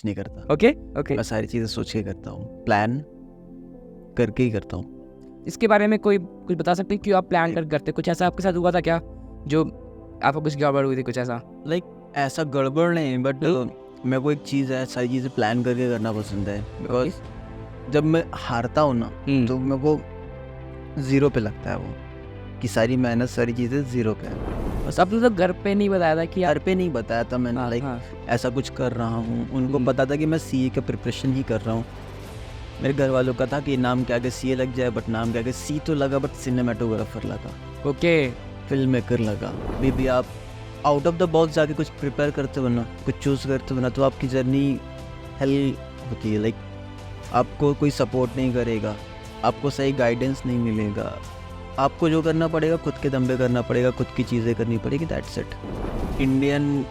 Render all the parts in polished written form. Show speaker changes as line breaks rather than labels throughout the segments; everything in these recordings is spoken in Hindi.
कुछ नहीं करता।
ओके ओके,
मैं सारी चीज़ें सोच के करता हूँ, प्लान करके ही करता हूँ।
इसके बारे में कोई कुछ बता सकते हैं क्यों आप प्लान करते? कुछ ऐसा आपके साथ हुआ था क्या जो आपको कुछ गड़बड़ हुई थी, कुछ ऐसा?
लाइक ऐसा गड़बड़ नहीं, बट मेरे को एक चीज़ है, सारी चीज़ें प्लान करके करना पसंद है। बिकॉज जब मैं हारता हूँ ना तो मेरे को ज़ीरो पे लगता है वो, कि सारी मेहनत सारी चीज़ें ज़ीरो पे है।
बस आपने तो घर पे नहीं बताया था कि
घर पे नहीं बताया था मैंने, लाइक ऐसा कुछ कर रहा हूँ। उनको पता था कि मैं सीए का प्रिपरेशन ही कर रहा हूँ। मेरे घर वालों का था कि नाम के आगे सीए लग जाए, बट नाम के आगे सी तो लगा बट सिनेमेटोग्राफर लगा,
ओके,
फिल्म मेकर लगा। भी आप आउट ऑफ द बॉक्स जाके कुछ प्रिपेयर करते हो ना, कुछ चूज़ करते हो ना, तो आपकी जर्नी हेल होती है। लाइक आपको कोई सपोर्ट नहीं करेगा, आपको सही गाइडेंस नहीं मिलेगा, आपको जो करना पड़ेगा खुद के दम पे करना पड़ेगा, खुद की चीज़ें करनी पड़ेगी, दैट्स इट। इंडियन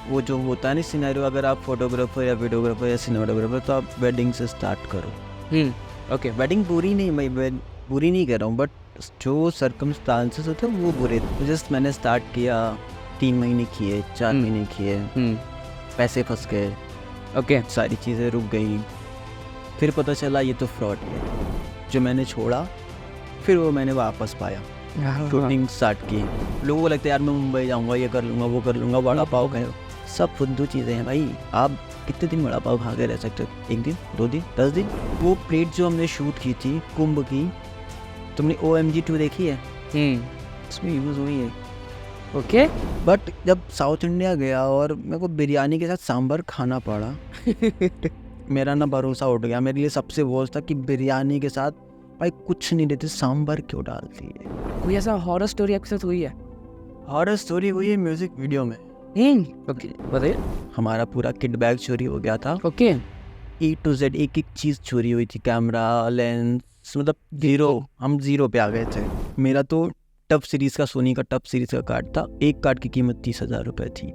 वो जो होता है ना सिनेरियो, अगर आप फोटोग्राफर या वीडियोग्राफर या सिनेमाटोग्राफर, तो आप वेडिंग से स्टार्ट करो।
ओके,
वेडिंग बुरी नहीं, मैं बुरी नहीं कह रहा हूँ, बट जो सर्कमस्टांसेस होते हैं वो बुरे थे। जस्ट मैंने स्टार्ट किया, 3 महीने किए, 4 महीने किए, पैसे फंस गए,
ओके,
सारी चीज़ें रुक गई। फिर पता चला ये तो फ्रॉड है, जो मैंने छोड़ा फिर वो मैंने वापस पाया, शूटिंग स्टार्ट की। लोगों को लगता है यार मैं मुंबई जाऊँगा, ये कर लूँगा, वो कर लूँगा, वड़ा पाव खाओ, सब फुद्दू चीज़ें हैं भाई। आप कितने दिन वड़ा पाव खा के रह सकते हो? 1 दिन, 2 दिन, 10 दिन? वो प्लेट जो हमने शूट की थी कुंभ की, तुमने OMG 2 देखी है? इसमें यूज़ हुई है।
ओके,
बट जब साउथ इंडिया गया और मेरे को बिरयानी के साथ सांभर खाना पड़ा मेरा ना भरोसा उठ गया। मेरे लिए सबसे वर्स्ट था कि बिरयानी के साथ भाई कुछ नहीं देते, सांभर क्यों डालती है।
कोई ऐसा हॉरर स्टोरी आपके साथ हुई है?
हॉरर स्टोरी हुई है म्यूजिक वीडियो में।
ओके, बताइए।
हमारा पूरा किट बैग चोरी हो गया था।
ओके,
E to Z एक एक चीज़ चोरी हुई थी, कैमरा, लेंस, मतलब जीरो, हम जीरो पे आ गए थे। मेरा तो टफ सीरीज़ का, सोनी का टफ सीरीज़ का कार्ड था। एक कार्ड की कीमत 30,000 रुपये थी,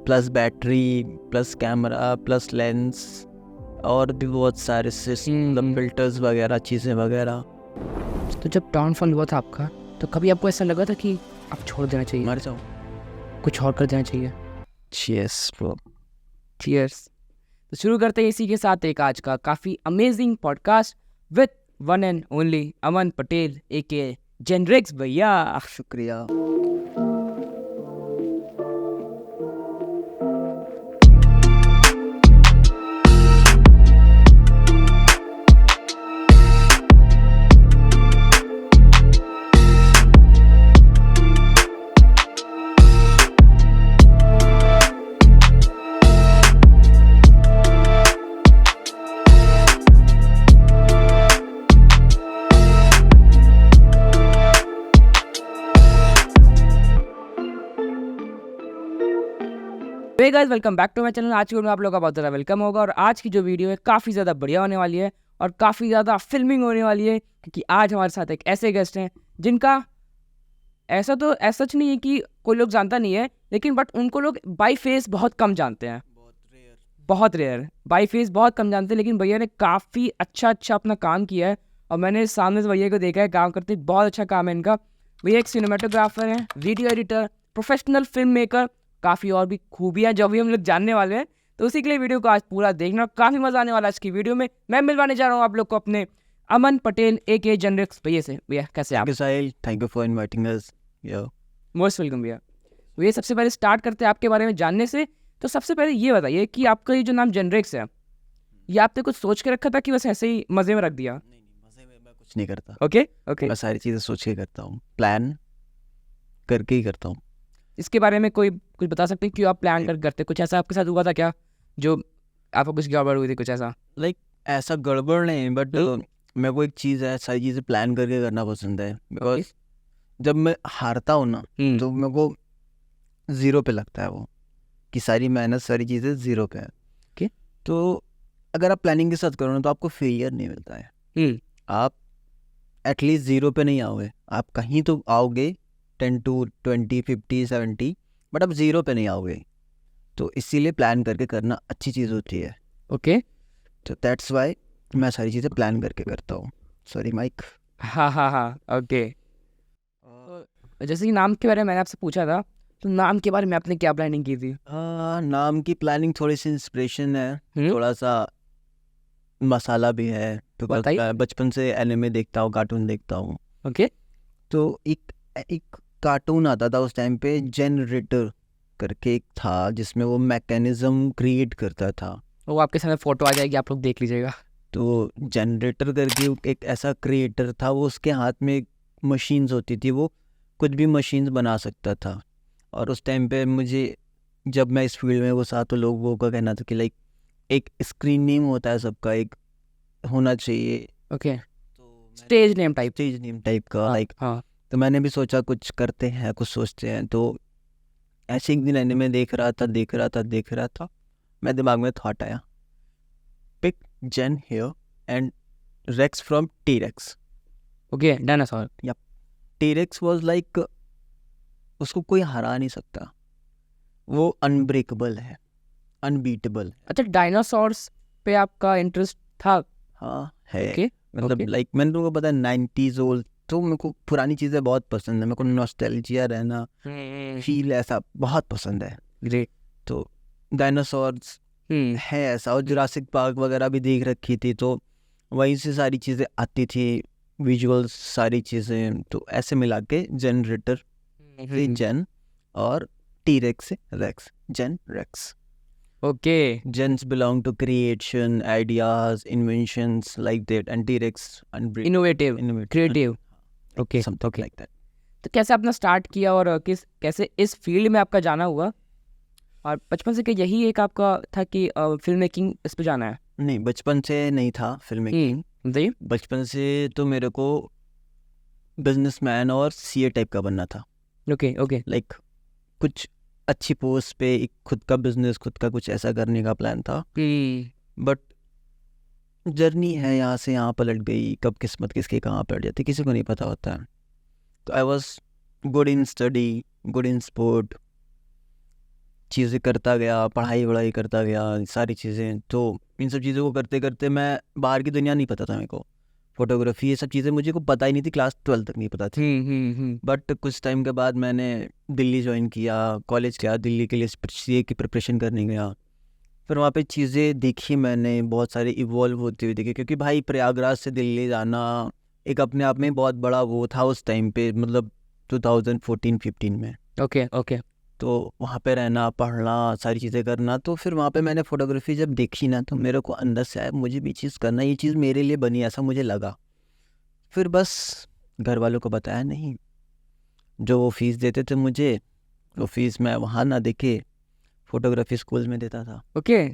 plus battery, plus camera, plus lens, और भी बहुत सारे सिस्टम, फिल्टर्स वगैरह, चीज़ें वगैरह।
तो जब डाउनफॉल हुआ था आपका, तो कभी आपको ऐसा लगा था कि आप छोड़ देना चाहिए,
मर जाओ,
कुछ और कर देना चाहिए?
Cheers bro.
चीयर्स। तो शुरू करते हैं इसी के साथ एक आज का काफ़ी amazing podcast with one and only Aman Patel AKA Genrex भैया।
शुक्रिया।
Hey guys, welcome back to my channel. आज की वीडियो में आप लोगों का बहुत ज़्यादा वेलकम होगा और आज की जो वीडियो है काफ़ी ज़्यादा बढ़िया होने वाली है और काफ़ी ज़्यादा फिल्मिंग होने वाली है, क्योंकि आज हमारे साथ एक ऐसे गेस्ट हैं जिनका ऐसा तो ऐसा सच नहीं है कि कोई लोग जानता नहीं है, लेकिन बट उनको लोग बाई फेस बहुत कम जानते हैं, बहुत रेयर बाई फेस बहुत कम जानते हैं। लेकिन भैया ने काफ़ी अच्छा अपना काम किया है और मैंने सामने से भैया को देखा है काम करते, बहुत अच्छा काम है इनका। भैया एक सिनेमाटोग्राफर हैं, video editor, professional film maker, काफ़ी और भी खूबियाँ जो भी हम लोग जानने वाले हैं। तो उसी के लिए वीडियो को आज पूरा देखना, काफ़ी मज़ा आने वाला है। आज की वीडियो में मैं मिलवाने जा रहा हूँ आप लोग को अपने अमन पटेल AKA जेनरिक्स भैया से। भैया कैसे आप?
Thank you for inviting us.
Most welcome भैया। भैया सबसे पहले स्टार्ट करते हैं आपके बारे में जानने से। तो सबसे पहले ये बताइए कि आपका ये जो नाम जेनरिक्स है, ये आपने कुछ सोच के रखा था कि बस ऐसे ही मज़े में रख दिया?
नहीं, मज़े में मैं कुछ नहीं करता।
ओके ओके,
मैं सारी चीज़ें सोच के करता हूँ, प्लान करके ही करता हूँ।
इसके बारे में कोई कुछ बता सकते हैं क्यों आप प्लान करते? कुछ ऐसा आपके साथ हुआ था क्या जो आपको कुछ गड़बड़ हुई थी, कुछ ऐसा?
लाइक ऐसा गड़बड़ नहीं, बट मेरे को एक चीज़ है, सारी चीज़ें प्लान करके करना पसंद है। बिकॉज जब मैं हारता हूँ ना तो मेरे को ज़ीरो पे लगता है वो, कि सारी मेहनत सारी चीज़ें ज़ीरो पे है।
Okay.
तो अगर आप प्लानिंग के साथ करो ना तो आपको फेलियर नहीं मिलता है। आप एटलीस्ट ज़ीरो पे नहीं आओगे, आप कहीं तो आओगे 10 to 20, 50, 70, बट आप ज़ीरो पे नहीं आओगे। तो इसीलिए प्लान करके करना अच्छी चीज़ होती है।
ओके,
तो दैट्स वाई मैं सारी चीज़ें प्लान करके करता हूँ। Sorry mic.
हाँ, ओके। जैसे कि नाम के बारे में मैंने आपसे पूछा था, तो नाम के बारे में आपने क्या प्लानिंग की थी?
नाम की प्लानिंग थोड़ी सी इंस्पिरेशन है, थोड़ा सा मसाला भी है, बिकॉज
बताइए।
मैं बचपन से एनिमे देखता हूँ, कार्टून देखता हूँ।
ओके।
तो एक एक कार्टून आता था उस टाइम पे, जनरेटर करके एक था, जिसमें वो मैकेनिज्म क्रिएट करता था।
वो आपके सामने फोटो आ जाएगी, आप लोग देख लीजिएगा।
तो जनरेटर करके एक ऐसा क्रिएटर था, वो उसके हाथ में मशीन्स होती थी, वो कुछ भी मशीन्स बना सकता था। और उस टाइम पे मुझे, जब मैं इस फील्ड में घुसा, तो लोगों का कहना था कि लाइक एक स्क्रीन नेम होता है सबका, एक होना चाहिए।
ओके।
तो
stage name type.
Stage name type का, लाइक।
हाँ।
तो मैंने भी सोचा कुछ करते हैं, कुछ सोचते हैं। तो ऐसे एक दिन एनिमे देख रहा था, मैं दिमाग में थॉट आया, pick Gen here and Rex from T-Rex.
Okay, dinosaur.
T-Rex was like, उसको कोई हरा नहीं सकता, वो अनब्रेकेबल है, अनबीटेबल।
अच्छा, डायनासोर्स पे आपका इंटरेस्ट था?
हाँ है।
ओके।
मतलब
ओके।
लाइक मैंने तुमको पता है 90s ओल्ड, तो मेरे को पुरानी चीज़ें बहुत पसंद है, मेरे को नॉस्टैल्जिया रहना, फील ऐसा बहुत पसंद है।
ग्रेट।
तो डायनासोर्स है ऐसा, और जुरासिक पार्क वगैरह भी देख रखी थी, तो वहीं से सारी चीज़ें आती थी, विजुअल्स सारी चीज़ें। तो ऐसे मिला के जनरेटर से जेन, और टी-रेक्स से Rex, Gen Rex.
Okay.
Gens belong to creation, ideas, inventions like that, and T-Rex
innovative, creative. Okay.
something
okay.
like that.
तो कैसे आपने स्टार्ट किया और कैसे इस फील्ड में आपका जाना हुआ? और बचपन से क्या यही एक आपका था कि फिल्म मेकिंग इस पे जाना है?
नहीं, बचपन से नहीं था फिल्म मेकिंग।
बताइए।
बचपन से तो मेरे को बिजनेसमैन और सीए टाइप का बनना था,
ओके। ओके।
लाइक कुछ अच्छी पोस्ट पे एक खुद का बिजनेस, खुद का कुछ ऐसा करने का प्लान था। बट जर्नी है, यहाँ से यहाँ पलट गई, कब किस्मत किसकी कहाँ पलट जाती किसी को नहीं पता होता है। तो I was good in study, good in sport, चीज़ें करता गया, पढ़ाई वढ़ाई करता गया, सारी चीज़ें। तो इन सब चीज़ों को करते करते मैं, बाहर की दुनिया नहीं पता था मेरे को, फोटोग्राफी ये सब चीज़ें मुझे को पता ही नहीं थी, क्लास 12 तक नहीं पता थी। बट कुछ टाइम के बाद मैंने दिल्ली ज्वाइन किया, कॉलेज किया, दिल्ली के लिए सीए की प्रिपरेशन करने गया। फिर वहाँ पे चीज़ें देखी मैंने, बहुत सारे इवॉल्व होती हुई देखी, क्योंकि भाई प्रयागराज से दिल्ली जाना एक अपने आप में बहुत बड़ा वो था उस टाइम पे, मतलब 2014-15 में।
ओके। ओके।
तो वहाँ पे रहना, पढ़ना, सारी चीज़ें करना। तो फिर वहाँ पे मैंने फ़ोटोग्राफी जब देखी ना, तो मेरे को अंदर से आया मुझे भी चीज़ करना, ये चीज़ मेरे लिए बनी, ऐसा मुझे लगा। फिर बस घर वालों को बताया नहीं, जो वो फीस देते थे मुझे, वो फीस मैं वहाँ ना देके फोटोग्राफी स्कूल में देता था।
ओके।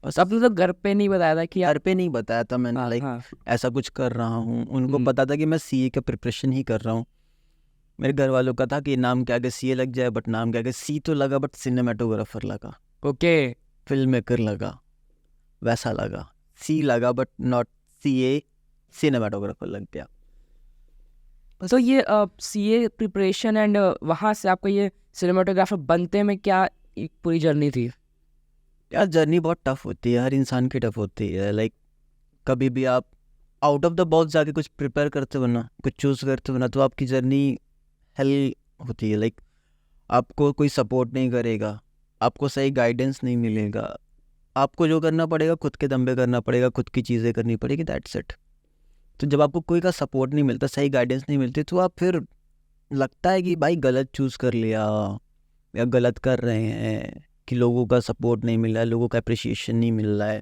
बस
आपने तो घर पे नहीं बताया था कि
घर पे नहीं बताया था मैंने,
हाँ,
लाइक
हाँ।
ऐसा कुछ कर रहा हूँ। उनको पता था कि मैं सीए का प्रिपरेशन ही कर रहा हूँ। मेरे घर वालों का था कि नाम के आगे सीए लग जाए, बट नाम के आगे सी तो लगा, बट सिनेमाटोग्राफर लगा,
ओके।
फिल्म मेकर लगा, वैसा लगा। सी लगा बट नॉट सीए, सिनेमाटोग्राफर लग गया।
तो ये सीए प्रिपरेशन एंड वहाँ से आपका ये सिनेमाटोग्राफर बनते में क्या एक पूरी जर्नी थी?
यार जर्नी बहुत टफ होती है, हर इंसान की टफ होती है। लाइक कभी भी आप आउट ऑफ द बॉक्स जाके कुछ प्रिपेयर करते हो ना, कुछ चूज़ करते हो ना, तो आपकी जर्नी हेल होती है। लाइक आपको कोई सपोर्ट नहीं करेगा, आपको सही गाइडेंस नहीं मिलेगा, आपको जो करना पड़ेगा खुद के दम पे करना पड़ेगा, खुद की चीज़ें करनी पड़ेगी, दैट्स इट। तो जब आपको कोई का सपोर्ट नहीं मिलता, सही गाइडेंस नहीं मिलती, तो आप फिर लगता है कि भाई गलत चूज़ कर लिया या गलत कर रहे हैं, कि लोगों का सपोर्ट नहीं मिल रहा है, लोगों का अप्रिशिएशन नहीं मिल रहा है।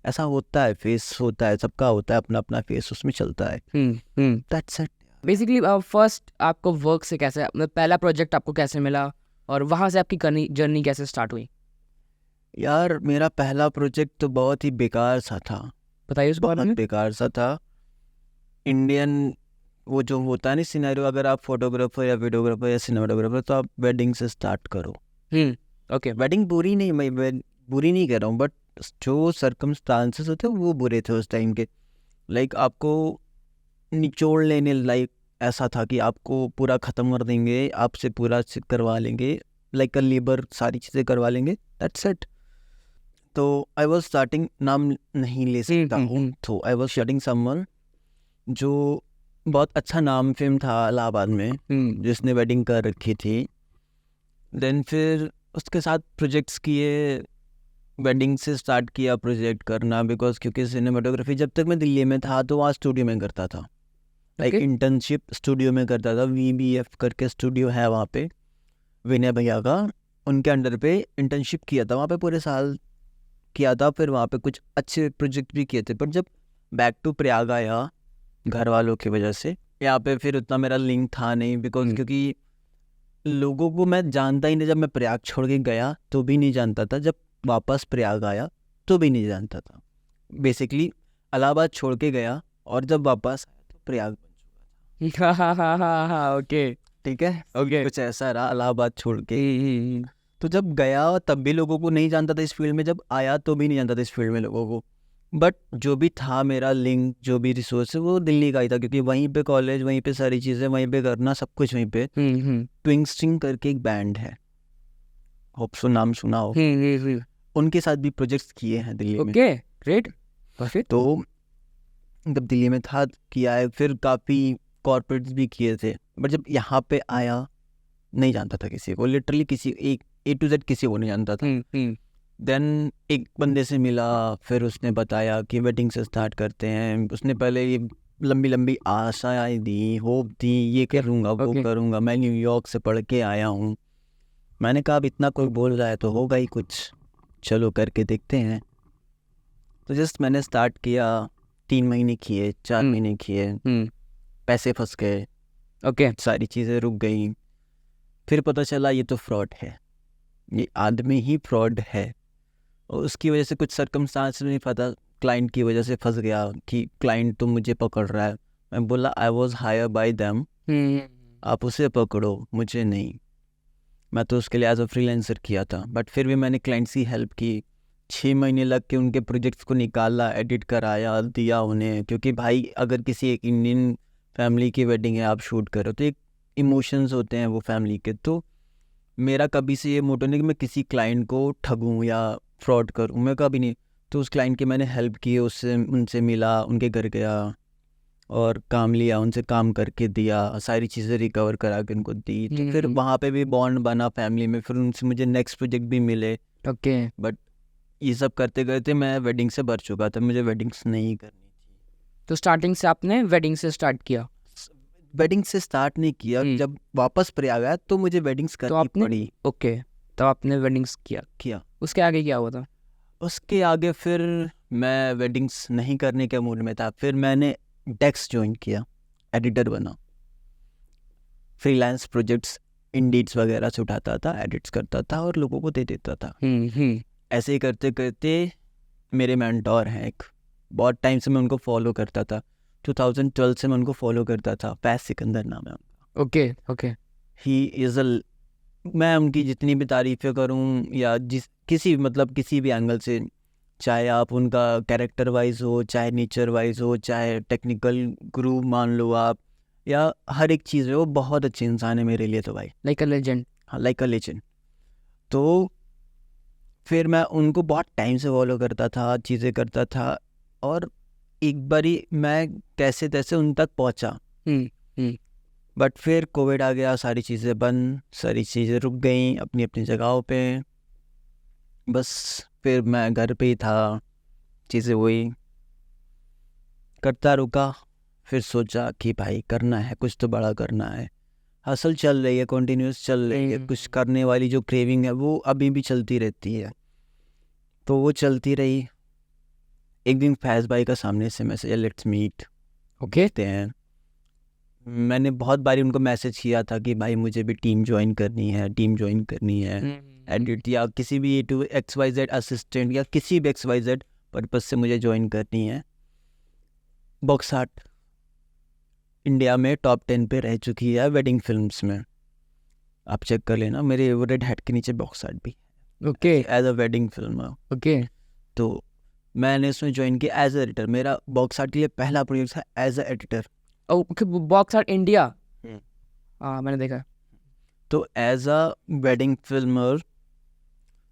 ऐसा होता है, फेस होता है, सबका होता है अपना अपना फेस, उसमें चलता है। That's it.
बेसिकली फर्स्ट आपको वर्क से कैसे, मतलब पहला प्रोजेक्ट आपको कैसे मिला और वहाँ से आपकी जर्नी कैसे स्टार्ट हुई?
यार मेरा पहला प्रोजेक्ट तो बहुत ही बेकार सा था,
बताइए उस बारे
बहुत
में।
बेकार सा था। इंडियन वो जो होता है ना सिनेरियो, अगर आप फोटोग्राफर या वीडियोग्राफर या सिनेमाटोग्राफर, तो आप वेडिंग से स्टार्ट करो।
ओके।
वेडिंग बुरी नहीं, मैं बुरी नहीं कह रहा हूँ, बट जो सर्कमस्टांसेस होते हैं वो बुरे थे उस टाइम के। लाइक आपको निचोड़ लेने, लाइक ऐसा था कि आपको पूरा ख़त्म कर देंगे, आपसे पूरा करवा लेंगे, लाइक लेबर सारी चीज़ें करवा लेंगे, दैट्स इट। तो आई वॉज स्टार्टिंग, नाम नहीं ले सकता हूँ, तो आई वॉज स्टार्टिंग समवन जो बहुत अच्छा नाम फेम था इलाहाबाद में, जिसने वेडिंग कर रखी थी। देन फिर उसके साथ प्रोजेक्ट्स किए, वेडिंग से स्टार्ट किया प्रोजेक्ट करना, बिकॉज क्योंकि सिनेमाटोग्राफी जब तक मैं दिल्ली में था तो वहाँ स्टूडियो में करता था, लाइक
Okay.
इंटर्नशिप स्टूडियो में करता था। VBF करके स्टूडियो है वहाँ पे, विनय भैया का, उनके अंडर पे इंटर्नशिप किया था वहाँ पे, पूरे साल किया था। फिर वहाँ पे कुछ अच्छे प्रोजेक्ट भी किए थे। पर जब बैक टू प्रयाग आया घर वालों की वजह से, यहाँ पे फिर उतना मेरा लिंक था नहीं, बिकॉज क्योंकि लोगों को मैं जानता ही नहीं। जब मैं प्रयाग छोड़ के गया तो भी नहीं जानता था, जब वापस प्रयाग आया तो भी नहीं जानता था। बेसिकली इलाहाबाद छोड़ के गया और जब वापस आया तो प्रयाग बन चुका था।
ओके
ठीक है,
ओके।
कुछ ऐसा रहा इलाहाबाद छोड़ के। तो जब गया तब भी लोगों को नहीं जानता था इस फील्ड में, जब आया तो भी नहीं जानता था इस फील्ड में लोगों को। बट जो भी था मेरा लिंक, जो भी रिसोर्स है वो दिल्ली का ही था, क्योंकि वहीं पे कॉलेज, वहीं पे सारी चीज़ें, वहीं पे करना सब कुछ वहीं पे। ट्विंग स्ट्रिंग करके एक बैंड है, होप सो नाम सुना हो, उनके साथ भी प्रोजेक्ट्स किए हैं दिल्ली में।
Okay great. परफेक्ट।
तो जब दिल्ली में था किया है, फिर काफ़ी कॉर्पोरेट्स भी किए थे। बट जब यहाँ पे आया नहीं जानता था किसी को, लिटरली किसी एक A to Z किसी को नहीं जानता था। देन एक बंदे से मिला, फिर उसने बताया कि वेडिंग से स्टार्ट करते हैं। उसने पहले ये लंबी लंबी आशाएं दी, होप दी, ये करूँगा वो
Okay.
करूँगा। मैं न्यूयॉर्क से पढ़ के आया हूँ। मैंने कहा अब इतना कोई बोल रहा है तो होगा ही कुछ, चलो करके देखते हैं। तो जस्ट मैंने स्टार्ट किया, 3 महीने किए, 4 महीने किए, पैसे फंस गए,
ओके
सारी चीज़ें रुक गई। फिर पता चला ये तो फ्रॉड है, ये आदमी ही फ्रॉड है। और उसकी वजह से कुछ सर्कमस्टांस नहीं पता, क्लाइंट की वजह से फंस गया कि क्लाइंट तो मुझे पकड़ रहा है। मैं बोला I was hire by them, आप उसे पकड़ो, मुझे नहीं। मैं तो उसके लिए एज अ फ्रीलांसर किया था। बट फिर भी मैंने क्लाइंट्स की हेल्प की, 6 महीने लग के उनके प्रोजेक्ट्स को निकाला, एडिट कराया, दिया उन्हें। क्योंकि भाई अगर किसी एक इंडियन फैमिली की वेडिंग है, आप शूट करो, तो एक इमोशंस होते हैं वो फैमिली के। तो मेरा कभी से ये मोटो नहीं कि मैं किसी क्लाइंट को ठगूं या फ्रॉड करूं, मैं कभी नहीं। तो उस क्लाइंट की मैंने हेल्प की, उससे उनसे मिला, उनके घर गया और काम लिया, उनसे काम करके दिया, सारी चीज़ें रिकवर करा के उनको दी। तो फिर वहाँ पे भी बॉन्ड बना फैमिली में। फिर उनसे मुझे नेक्स्ट प्रोजेक्ट भी मिले।
ओके।
बट ये सब करते करते मैं वेडिंग से भर चुका था, मुझे वेडिंग्स नहीं करनी थी।
तो स्टार्टिंग से आपने वेडिंग से स्टार्ट किया?
वेडिंग से स्टार्ट नहीं किया, जब वापस प्रयाग आया तो मुझे वेडिंग्स
तो
करनी
आपने
पड़ी।
ओके, तो आपने वेडिंग्स किया। उसके आगे क्या हुआ था?
उसके आगे फिर मैं वेडिंग्स नहीं करने के मूड में था। फिर मैंने डेक्स ज्वाइन किया, एडिटर बना, फ्रीलांस प्रोजेक्ट्स इंडीड्स वगैरह से उठाता था, एडिट्स करता था और लोगों को दे देता था। ऐसे ही करते करते मेरे मेंटोर हैं एक, बहुत टाइम से मैं उनको फॉलो करता था, 2012 से मैं उनको फॉलो करता था। फैज सिकंदर नाम है उनका।
Okay okay.
ही इज़ मैं उनकी जितनी भी तारीफ़ें करूं या किसी भी एंगल से, चाहे आप उनका कैरेक्टर वाइज हो, चाहे नेचर वाइज हो, चाहे टेक्निकल गुरु मान लो आप, या हर एक चीज़ है, वो बहुत अच्छे इंसान है मेरे लिए तो भाई।
Like a legend.
हाँ, लाइक अ लेजेंड। तो फिर मैं उनको बहुत टाइम से फॉलो करता था, चीज़ें करता था। और एक बारी मैं कैसे तैसे उन तक पहुंचा। बट फिर कोविड आ गया, सारी चीज़ें बंद, सारी चीज़ें रुक गई अपनी अपनी जगहों पे। बस फिर मैं घर पे ही था, चीज़ें वही करता रुका। फिर सोचा कि भाई करना है, कुछ तो बड़ा करना है। हसल चल रही है, कंटिन्यूस चल रही है, कुछ करने वाली जो क्रेविंग है वो अभी भी चलती रहती है। तो वो चलती रही। एक दिन फैज़ भाई का सामने से मैसेज, लेट्स मीट,
ओके।
हैं। मैंने बहुत बारी उनको मैसेज किया था कि भाई मुझे भी टीम ज्वाइन करनी है, एडिट या किसी भी A to XYZ असिस्टेंट या किसी भी XYZ पर्पस से मुझे ज्वाइन करनी है। बॉक्स आर्ट इंडिया में टॉप 10 पे रह चुकी है वेडिंग फिल्म्स में, आप चेक कर लेना। मेरे रेड हैट के नीचे बॉक्स आर्ट भी
okay
as a wedding film.
Okay.
तो मैंने उसमें ज्वाइन किया एज अ एडिटर। मेरा बॉक्स आर्ट के लिए पहला प्रोजेक्ट था as a editor.
Okay, box art India. हाँ मैंने देखा।
तो एज अ वेडिंग फिल्मर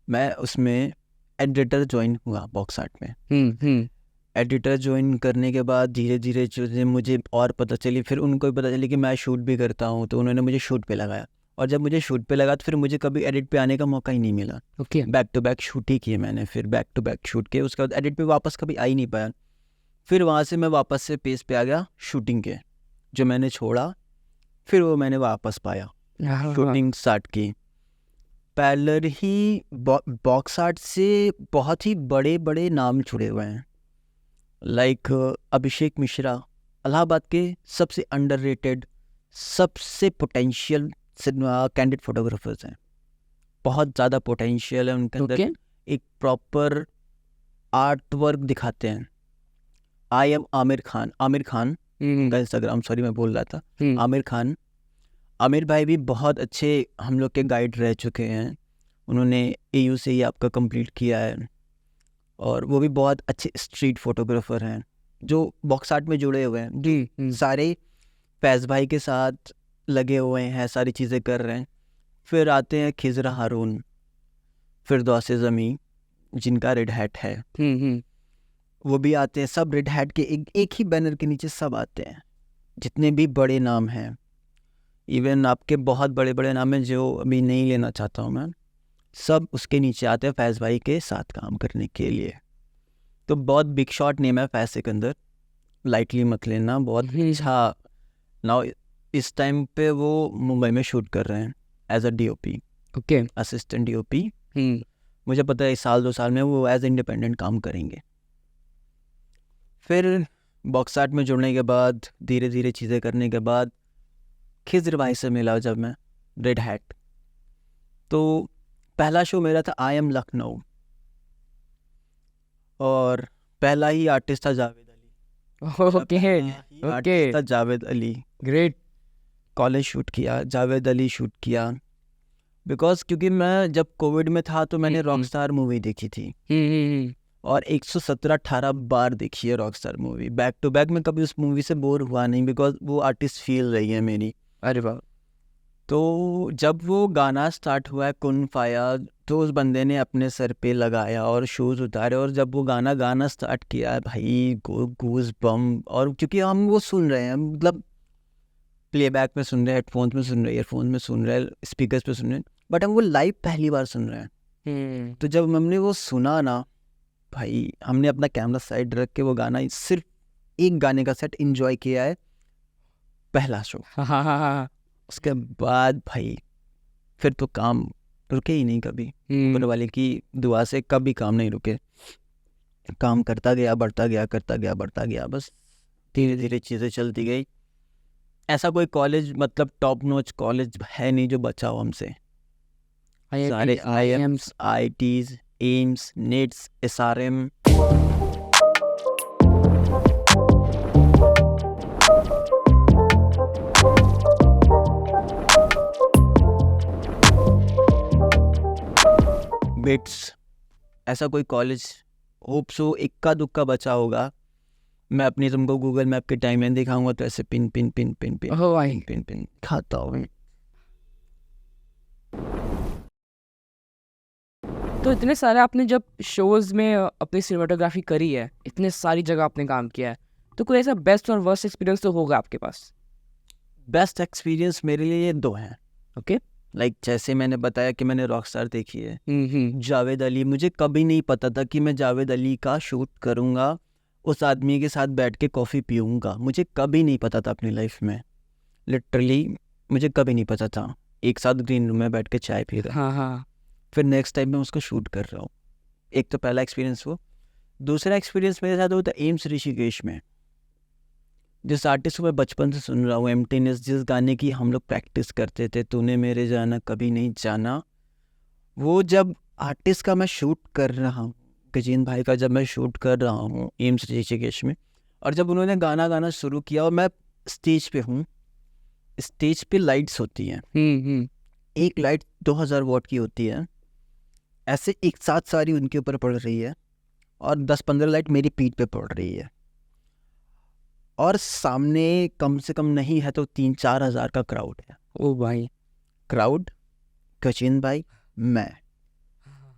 मैं उसमें एडिटर ज्वाइन हुआ बॉक्स आर्ट में। एडिटर ज्वाइन करने के बाद धीरे धीरे चीज़ें मुझे और पता चली। फिर उनको भी पता चली कि मैं शूट भी करता हूँ, तो उन्होंने मुझे शूट पे लगाया। और जब मुझे शूट पे लगा तो फिर मुझे कभी एडिट पे आने का मौका ही नहीं मिला।
Okay.
Back to back shoot ही किए मैंने, फिर बैक टू बैक शूट किए, उसके बाद एडिट पे वापस कभी आ ही नहीं पाया। फिर वहाँ से मैं वापस से पेस पे आ गया शूटिंग के, जो मैंने छोड़ा फिर वो मैंने वापस पाया, शूटिंग स्टार्ट की। पैरेलल ही बॉक्स आर्ट से बहुत ही बड़े बड़े नाम जुड़े हुए हैं, लाइक अभिषेक मिश्रा इलाहाबाद के सबसे अंडररेटेड, सबसे पोटेंशियल कैंडिड फोटोग्राफर्स हैं। बहुत ज़्यादा पोटेंशियल है उनके अंदर,
ओके।
एक प्रॉपर आर्ट वर्क दिखाते हैं। आई एम आमिर खान का इंस्टाग्राम, सॉरी मैं बोल रहा था, आमिर खान। आमिर भाई भी बहुत अच्छे हम लोग के गाइड रह चुके हैं, उन्होंने AU से ही आपका कंप्लीट किया है, और वो भी बहुत अच्छे स्ट्रीट फोटोग्राफर हैं जो बॉक्स आर्ट में जुड़े हुए हैं।
जी।
सारे फैज़ भाई के साथ लगे हुए हैं, सारी चीज़ें कर रहे हैं। फिर आते हैं खिजरा हारून, फिरदौस ज़मी जिनका रेड हैट है, वो भी आते हैं। सब रेड हैट के एक ही बैनर के नीचे सब आते हैं, जितने भी बड़े नाम हैं। इवन आपके बहुत बड़े बड़े नाम हैं जो अभी नहीं लेना चाहता हूँ मैं, सब उसके नीचे आते हैं फैज़ भाई के साथ काम करने के लिए। तो बहुत बिग शॉट नेम है फैज़ सिकंदर, लाइटली मत लेना, बहुत अच्छा। नाउ इस टाइम पे वो मुंबई में शूट कर रहे हैं as a DOP,
okay.
Assistant DOP। मुझे पता है 1-2 साल में वो एज इंडिपेंडेंट काम करेंगे। फिर बॉक्स आर्ट में जुड़ने के बाद, धीरे धीरे चीज़ें करने के बाद, खिजर भाई से मिला जब मैं रेड हैट, तो पहला शो मेरा था आई एम लखनऊ, और पहला ही आर्टिस्ट था जावेद अली।
ओके।
आर्टिस्ट था Javed Ali.
Great.
College shoot किया, जावेद अली शूट किया, बिकॉज क्योंकि मैं जब कोविड में था तो मैंने रॉकस्टार मूवी देखी थी, और 117-18 बार देखी है rockstar movie, back to back. मैं कभी उस मूवी से बोर हुआ नहीं, बिकॉज वो आर्टिस्ट फील रही है मेरी।
अरे वाह।
तो जब वो गाना स्टार्ट हुआ है कुन फाया, तो उस बंदे ने अपने सर पे लगाया और शूज़ उतारे, और जब वो गाना स्टार्ट किया है भाई, गूज बम। और क्योंकि हम वो सुन रहे हैं, मतलब प्लेबैक में सुन रहे हैं, हेडफोन्स में सुन रहे हैं, ईयरफोन्स में सुन रहे हैं, स्पीकर्स पे सुन रहे हैं, बट हम वो लाइव पहली बार सुन रहे हैं। तो जब हमने वो सुना ना भाई, हमने अपना कैमरा साइड रख के वो गाना, सिर्फ एक गाने का सेट एंजॉय किया है, पहला शो। उसके बाद भाई फिर तो काम रुके ही नहीं कभी, ऊपर वाले की दुआ से कभी काम नहीं रुके, काम करता गया, बढ़ता गया, बस धीरे धीरे चीज़ें चलती गई। ऐसा कोई कॉलेज, मतलब टॉप नॉच कॉलेज है नहीं जो बचा हो हमसे। सारे IIMs, IITs, AIIMS, nets, SRM, bits, ऐसा कोई कॉलेज होप सो इक्का दुक्का बचा होगा। मैं अपनी तुमको गूगल मैप के टाइमलाइन दिखाऊंगा तो ऐसे pin pin pin pin pin pin pin खाता हूँ।
तो इतने सारे आपने जब शोज में अपनी सिनेमाटोग्राफी करी है, इतने सारी जगह आपने काम किया है, तो कोई ऐसा बेस्ट और वर्स्ट एक्सपीरियंस तो होगा आपके पास?
बेस्ट एक्सपीरियंस मेरे लिए ये 2 हैं।
ओके।
लाइक जैसे मैंने बताया कि मैंने रॉकस्टार देखी है, जावेद अली, मुझे कभी नहीं पता था कि मैं जावेद अली का शूट करूँगा, उस आदमी के साथ बैठ के कॉफ़ी पीऊँगा, मुझे कभी नहीं पता था अपनी लाइफ में, लिटरली मुझे कभी नहीं पता था। एक साथ ग्रीन रूम में बैठ के चाय पी रहा।
हाँ।
फिर नेक्स्ट टाइम मैं उसको शूट कर रहा हूँ। एक तो पहला एक्सपीरियंस वो। दूसरा एक्सपीरियंस मेरे साथ होता है एम्स ऋषिकेश में, जिस आर्टिस्ट को मैं बचपन से सुन रहा हूँ, एम्प्टीनेस, जिस गाने की हम लोग प्रैक्टिस करते थे, तूने मेरे जाना कभी नहीं जाना, वो जब आर्टिस्ट का मैं शूट कर रहा हूँ, गजेंद्र भाई का जब मैं शूट कर रहा हूँ एम्स ऋषिकेश में, और जब उन्होंने गाना गाना शुरू किया और मैं स्टेज पे हूँ, स्टेज पे लाइट्स होती हैं, एक लाइट 2000 वॉट की होती है, ऐसे एक साथ सारी उनके ऊपर पड़ रही है, और 10-15 लाइट मेरी पीठ पे पड़ रही है, और सामने कम से कम नहीं है तो 3-4 हज़ार का क्राउड है।
ओ भाई।
क्राउड, गजेंद्र भाई, मैं,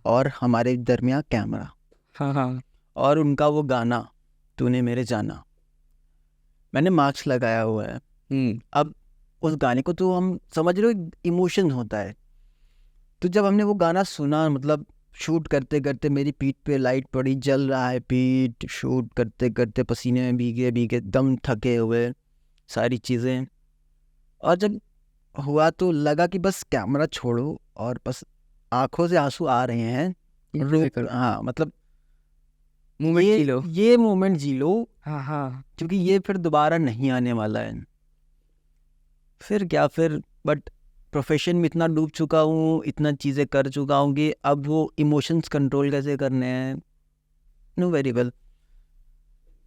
और हमारे दरमियान कैमरा,
हाँ।
और उनका वो गाना तूने मेरे जाना, मैंने मास्क लगाया हुआ है। अब उस गाने को तो हम समझ रहे हो इमोशन होता है। तो जब हमने वो गाना सुना, मतलब शूट करते करते मेरी पीठ पे लाइट पड़ी, जल रहा है पीठ, शूट करते करते पसीने में भीगे भीगे दम थके हुए सारी चीज़ें। और जब हुआ तो लगा कि बस कैमरा छोड़ो और बस आंखों से आंसू आ रहे हैं, हाँ मतलब
मोमेंट जी लो।
ये मोमेंट जी लो,
हाँ हाँ।
क्योंकि ये फिर दोबारा नहीं आने वाला है। फिर क्या, फिर बट प्रोफेशन में इतना डूब चुका हूँ, इतना चीज़ें कर चुका हूँ कि अब वो इमोशंस कंट्रोल कैसे करने हैं, नो वेरी वेल।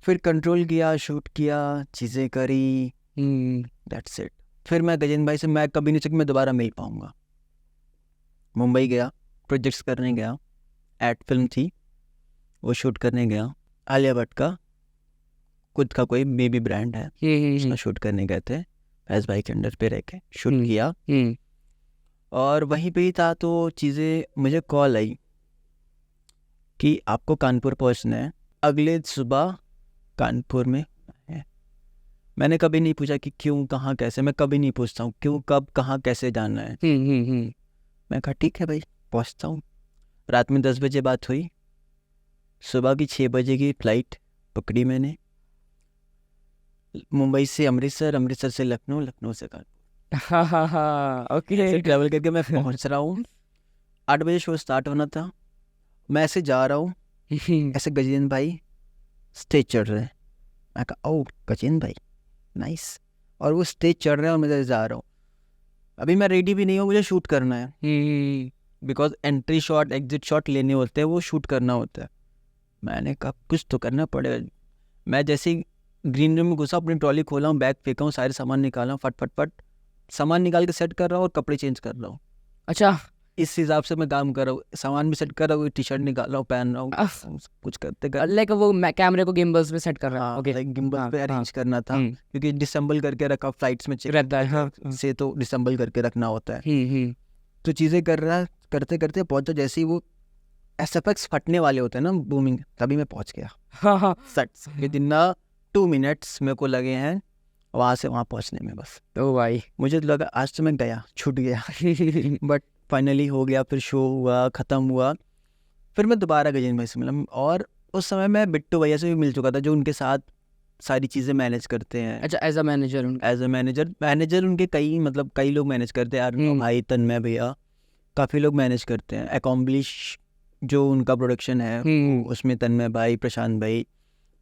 फिर कंट्रोल किया, शूट किया, चीज़ें करी, दैट्स इट। फिर मैं गजेंद्र भाई से मैं कभी नहीं सोचा मैं दोबारा मिल पाऊँगा। मुंबई गया, प्रोजेक्ट्स करने गया, एड फिल्म थी वो शूट करने गया। आलिया भट्ट का खुद का कोई बेबी ब्रांड है, उसका शूट करने गए थे, फैज़ भाई के अंडर पे रह के शूट किया। और वहीं पे ही था तो चीज़ें, मुझे कॉल आई कि आपको कानपुर पहुंचना है, अगले सुबह कानपुर में है। मैंने कभी नहीं पूछा कि क्यों, कहाँ, कैसे, मैं कभी नहीं पूछता हूँ क्यों, कब, कहाँ, कैसे जाना है। मैं कहा ठीक है भाई पहुँचता हूँ। रात में 10 बजे बात हुई, सुबह की 6 बजे की फ़्लाइट पकड़ी मैंने, मुंबई से अमृतसर, अमृतसर से लखनऊ, लखनऊ से कानपुर,
ओके।
ऐसे ट्रैवल करके मैं पहुँच रहा हूँ। 8 बजे शो स्टार्ट होना था, मैं ऐसे जा रहा हूँ, ऐसे गजेंद्र भाई स्टेज चढ़ रहे हैं। मैं कहा ओ गजेंद्र भाई नाइस, और वो स्टेज चढ़ रहे हैं और मैं जा रहा हूँ। अभी मैं रेडी भी नहीं हूँ, मुझे शूट करना है, because entry shot exit shot लेने होते हैं, वो शूट करना होता है। मैंने कहा कुछ तो करना पड़ेगा। मैं जैसे ही ग्रीन रूम में घुसा, अपनी ट्रॉली खोला हूँ, बैग फेंका हूँ, सारे सामान निकाला हूँ, फट फट फट सामान निकाल के सेट कर रहा हूँ और कपड़े चेंज कर रहा हूँ।
अच्छा,
इस हिसाब से मैं काम कर रहा हूँ, सामान भी सेट कर रहा हूँ, टी शर्ट निकाल रहा हूँ, पहन रहा हूँ, कुछ करते कर
लाइक वो कैमरे को गिम्बल्स पे सेट कर रहा है। ओके,
लाइक गिम्बल पे अरेंज करना था, क्योंकि डिसेंबल करके रखा फ्लाइट्स में
रहता है।
से, तो डिसेंबल करके रखना होता है। तो चीज़ें कर रहा, करते करते पहुंचा, जैसे ही वो एसएफएक्स फटने वाले होते हैं ना, बूमिंग, तभी मैं पहुंच गया। सट्स विद इन 2 मिनट्स मेरे को लगे हैं वहाँ से वहाँ पहुँचने में। बस
तो भाई
मुझे तो लगा आज तो मैं गया, छूट गया, बट फाइनली हो गया। फिर शो हुआ, ख़त्म हुआ, फिर मैं दोबारा गजेंद्र भाई से मिला, और उस समय मैं बिट्टू भैया से भी मिल चुका था, जो उनके साथ सारी चीज़ें मैनेज करते हैं।
अच्छा, as a manager?
As a manager उनके कई, मतलब कई लोग मैनेज करते हैं, अर्नव भाई, तन्मय भैया, काफ़ी लोग मैनेज करते हैं। अकॉम्प्लिश जो उनका प्रोडक्शन है उसमें तन्मय भाई, प्रशांत भाई,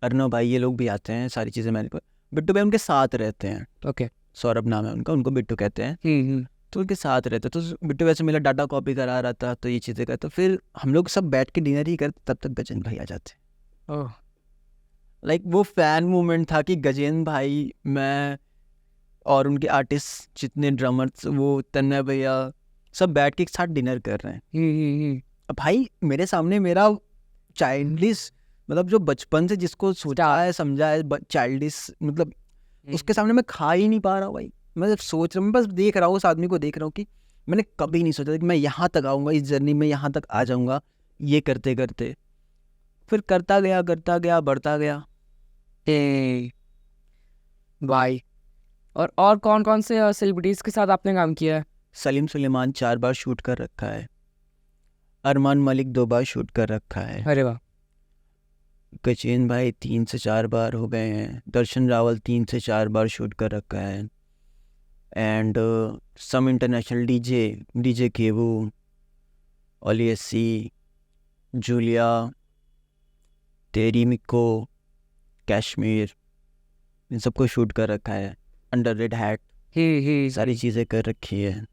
अर्नव भाई, ये लोग भी आते हैं, सारी चीज़ें मैनेज कर। बिट्टू भाई उनके साथ रहते हैं,
ओके,
सौरभ नाम है उनका, उनको बिट्टू कहते हैं। तो उनके साथ रहते, तो बिट्टू वैसे मेरा डाटा कॉपी करा रहा था, तो ये चीज़ें करता, फिर हम लोग सब बैठ के डिनर ही करते, तब तक गजेंद्र भाई आ जाते। लाइक वो फैन मूवमेंट था कि गजेंद्र भाई, मैं और उनके आर्टिस्ट जितने ड्रमर्स, वो तन्मय भैया, सब बैठ के एक साथ डिनर कर रहे हैं। अब भाई मेरे सामने मेरा चाइल्डिश, मतलब जो बचपन से जिसको सोचा है, समझा है, चाइल्डिश, मतलब उसके सामने मैं खा ही नहीं पा रहा हूँ भाई। मैं सोच रहा हूँ, बस देख रहा हूँ, उस आदमी को देख रहा हूँ कि मैंने कभी नहीं सोचा था कि मैं यहाँ तक आऊँगा, इस जर्नी में यहाँ तक आ जाऊँगा। ये करते करते फिर करता गया, बढ़ता गया
भाई। और कौन कौन से सेलिब्रिटीज के साथ आपने काम किया है?
सलीम सुलेमान 4 बार शूट कर रखा है, अरमान मलिक 2 बार शूट कर रखा है,
अरे वाह।
गजेंद्र भाई 3 से 4 बार हो गए हैं, दर्शन रावल 3 से 4 बार शूट कर रखा है, एंड सम इंटरनेशनल डीजे केवू, ओलियसी, जूलिया, तेरी मिको, कश्मीर, इन सबको शूट कर रखा है। अंडर रेड हैट, सारी चीज़ें कर रखी है।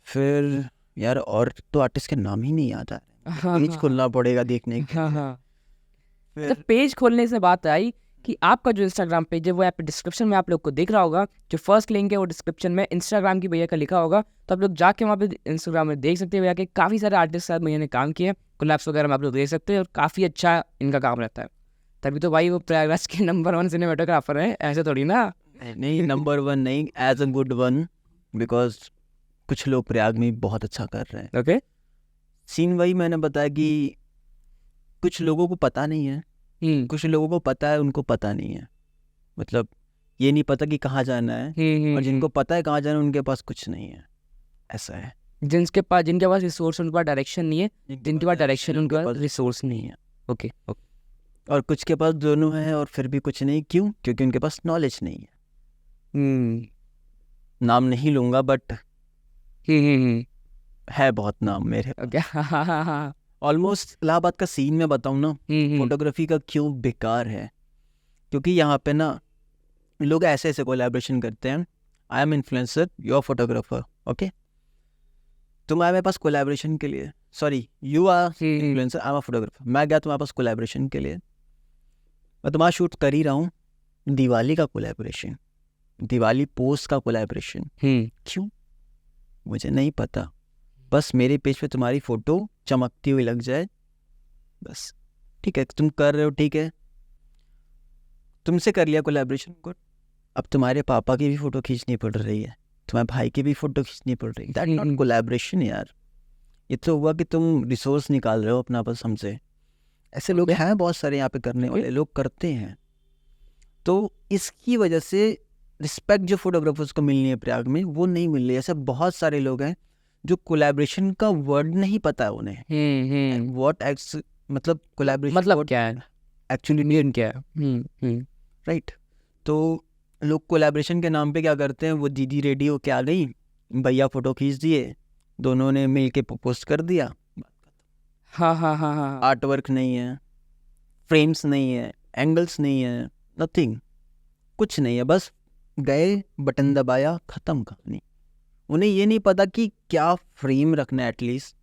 फिर यार और तो आर्टिस्ट के नाम ही नहीं याद आ रहे, पेज खोलना पड़ेगा देखने के लिए।
जब पेज खोलने से बात आई कि आपका जो इंस्टाग्राम पेज है वो यहाँ पे डिस्क्रिप्शन में आप लोग को दिख रहा होगा, जो फर्स्ट लिंक है वो डिस्क्रिप्शन में इंस्टाग्राम की भैया का लिखा होगा, तो आप लोग जाके वहाँ पे इंस्टाग्राम में देख सकते हैं भैया के काफ़ी सारे आर्टिस्ट के साथ भैया ने काम किया है, कोलैब्स वगैरह में आप लोग देख सकते हैं, और काफ़ी अच्छा इनका काम रहता है। तभी तो भाई वो प्रयागराज के नंबर 1 सिनेमेटोग्राफर है, ऐसे थोड़ी ना।
नहीं, नंबर 1 नहीं, एज अ गुड 1, बिकॉज कुछ लोग प्रयाग में बहुत अच्छा कर रहे हैं।
ओके,
सीन वही मैंने बताया कि कुछ लोगों को पता नहीं है, कुछ लोगों को पता है, उनको पता नहीं है। मतलब ये नहीं पता कि कहाँ जाना है, और जिनको पता है कहाँ जाना है उनके पास कुछ नहीं है, ऐसा है।
जिनके पास रिसोर्स, उनके पास डायरेक्शन नहीं है, जिनके पास डायरेक्शन उनके पास रिसोर्स नहीं है। ओके
और कुछ के पास दोनों है और फिर भी कुछ नहीं, क्यों? क्योंकि उनके पास नॉलेज नहीं है। नाम नहीं लूंगा बट है बहुत नाम मेरे
ओके
ऑलमोस्ट। इलाहाबाद का सीन में बताऊँ ना, फोटोग्राफी का क्यों बेकार है, क्योंकि यहाँ पे ना लोग ऐसे ऐसे कोलैबोरेशन करते हैं। I am influencer, you are photographer, okay, तुम आए मेरे पास कोलैबोरेशन के लिए, sorry you are influencer, I am a photographer, मैं गया तुम्हारे पास कोलैबोरेशन के लिए, मैं तुम्हारा शूट कर ही रहा हूँ, दिवाली का कोलैबोरेशन, दिवाली पोस्ट का कोलैबोरेशन, क्यों? मुझे नहीं पता, बस मेरे पेज पे तुम्हारी फोटो चमकती हुई लग जाए, बस ठीक है, तुम कर रहे हो, ठीक है, तुमसे कर लिया कोलैबोरेशन, गुड। अब तुम्हारे पापा की भी फोटो खींचनी पड़ रही है, तुम्हारे भाई की भी फोटो खींचनी पड़ रही है, दैट नॉट कोलैबोरेशन यार। ये तो हुआ कि तुम रिसोर्स निकाल रहे हो अपना बस हमसे। ऐसे लोग हैं बहुत सारे यहाँ पे, करने वाले लोग करते हैं। तो इसकी वजह से रिस्पेक्ट जो फोटोग्राफर्स को मिलनी है प्रयाग में, वो नहीं मिल रही। ऐसे बहुत सारे लोग हैं जो कोलैबोरेशन का वर्ड नहीं पता है उन्हें, व्हाट एक्स मतलब कोलैबोरेशन
मतलब क्या है,
एक्चुअली
मीन क्या है।
राइट। तो लोग कोलैबोरेशन के नाम पे क्या करते हैं, वो दीदी रेडी होके आ गई, भैया फोटो खींच दिए, दोनों ने मिल के पोस्ट कर दिया,
हाँ
आर्ट वर्क नहीं है, फ्रेम्स नहीं है, एंगल्स नहीं है, नथिंग, कुछ नहीं है, बस गए बटन दबाया, ख़त्म कहानी। उन्हें ये नहीं पता कि क्या फ्रेम रखना है, एटलीस्ट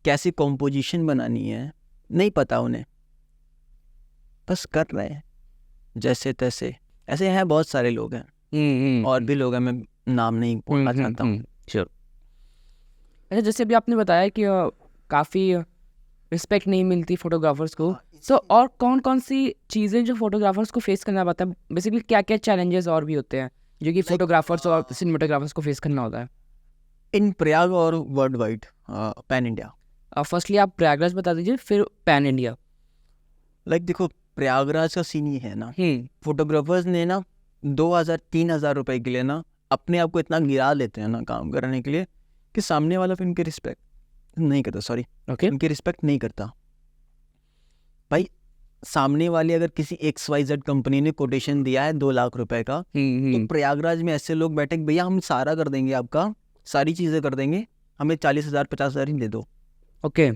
कैसी कॉम्पोजिशन बनानी है, नहीं पता उन्हें, बस कर रहे हैं जैसे तैसे। ऐसे हैं बहुत सारे लोग हैं, और भी लोग हैं, मैं नाम नहीं बोलना चाहता हूँ।
श्योर। अच्छा, जैसे अभी आपने बताया कि काफ़ी रिस्पेक्ट नहीं मिलती फोटोग्राफर्स को, तो और कौन कौन सी चीज़ें जो फोटोग्राफर्स को फेस करना पड़ता है, बेसिकली क्या क्या चैलेंजेस और भी होते हैं जो कि फोटोग्राफर्स और सिनेमेटोग्राफर्स को फेस करना होता है
इन प्रयाग और world wide, pan India?
Firstly आप प्रयागराज बता दीजिए, फिर पैन इंडिया।
लाइक देखो, प्रयागराज का सीन ये है ना, फोटोग्राफर्स ने ना 2,000-3,000 रुपए के लिए ना अपने आप को इतना गिरा लेते हैं ना काम करने के लिए, कि सामने वाला फिर उनकी रिस्पेक्ट नहीं करता, सॉरी
ओके,
उनकी रिस्पेक्ट नहीं करता। भाई सामने वाले अगर किसी XYZ कंपनी ने कोटेशन दिया है 2 लाख रुपए का, तो प्रयागराज में ऐसे लोग बैठे, भैया हम सारा कर देंगे, आपका सारी चीज़ें कर देंगे, हमें 40,000-50,000 ही दे दो।
ओके,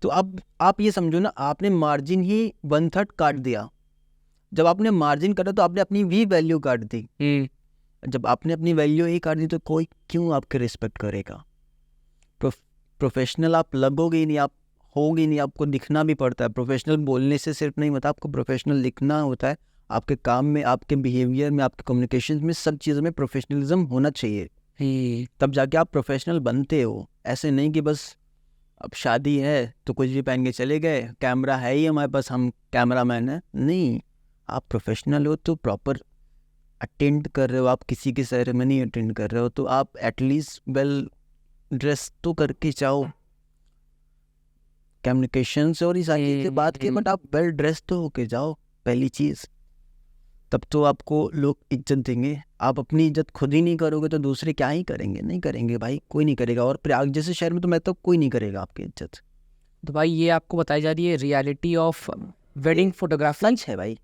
तो अब आप ये समझो ना, आपने मार्जिन ही 1/3 काट दिया। जब आपने मार्जिन काटा तो आपने अपनी भी वैल्यू काट दी। जब आपने अपनी वैल्यू ही काट दी तो कोई क्यों आपके रिस्पेक्ट करेगा? प्रोफेशनल आप लगोगे ही नहीं, आप होगे नहीं, आपको दिखना भी पड़ता है। प्रोफेशनल बोलने से सिर्फ नहीं होता, आपको प्रोफेशनल दिखना होता है। आपके काम में, आपके बिहेवियर में, आपके कम्युनिकेशन में, सब चीज़ों में प्रोफेशनलिज्म होना चाहिए, तब जाके आप प्रोफेशनल बनते हो। ऐसे नहीं कि बस अब शादी है तो कुछ भी पहन के चले गए, कैमरा है ही हमारे पास, हम कैमरा मैन है, नहीं। आप प्रोफेशनल हो तो प्रॉपर अटेंड कर रहे हो, आप किसी की सेरेमनी अटेंड कर रहे हो तो आप एटलीस्ट वेल ड्रेस तो करके जाओ। कम्युनिकेशन से और इस आगे से बात के, बट आप वेल ड्रेस तो होके जाओ, पहली चीज़, तब तो आपको लोग इज्जत देंगे। आप अपनी इज्जत खुद ही नहीं करोगे तो दूसरे क्या ही करेंगे? नहीं करेंगे भाई, कोई नहीं करेगा। और प्रयाग जैसे शहर में तो मैं तो कोई नहीं करेगा आपकी इज्जत।
तो भाई ये आपको बताई जा रही है रियलिटी ऑफ वेडिंग फोटोग्राफी।
सच है भाई,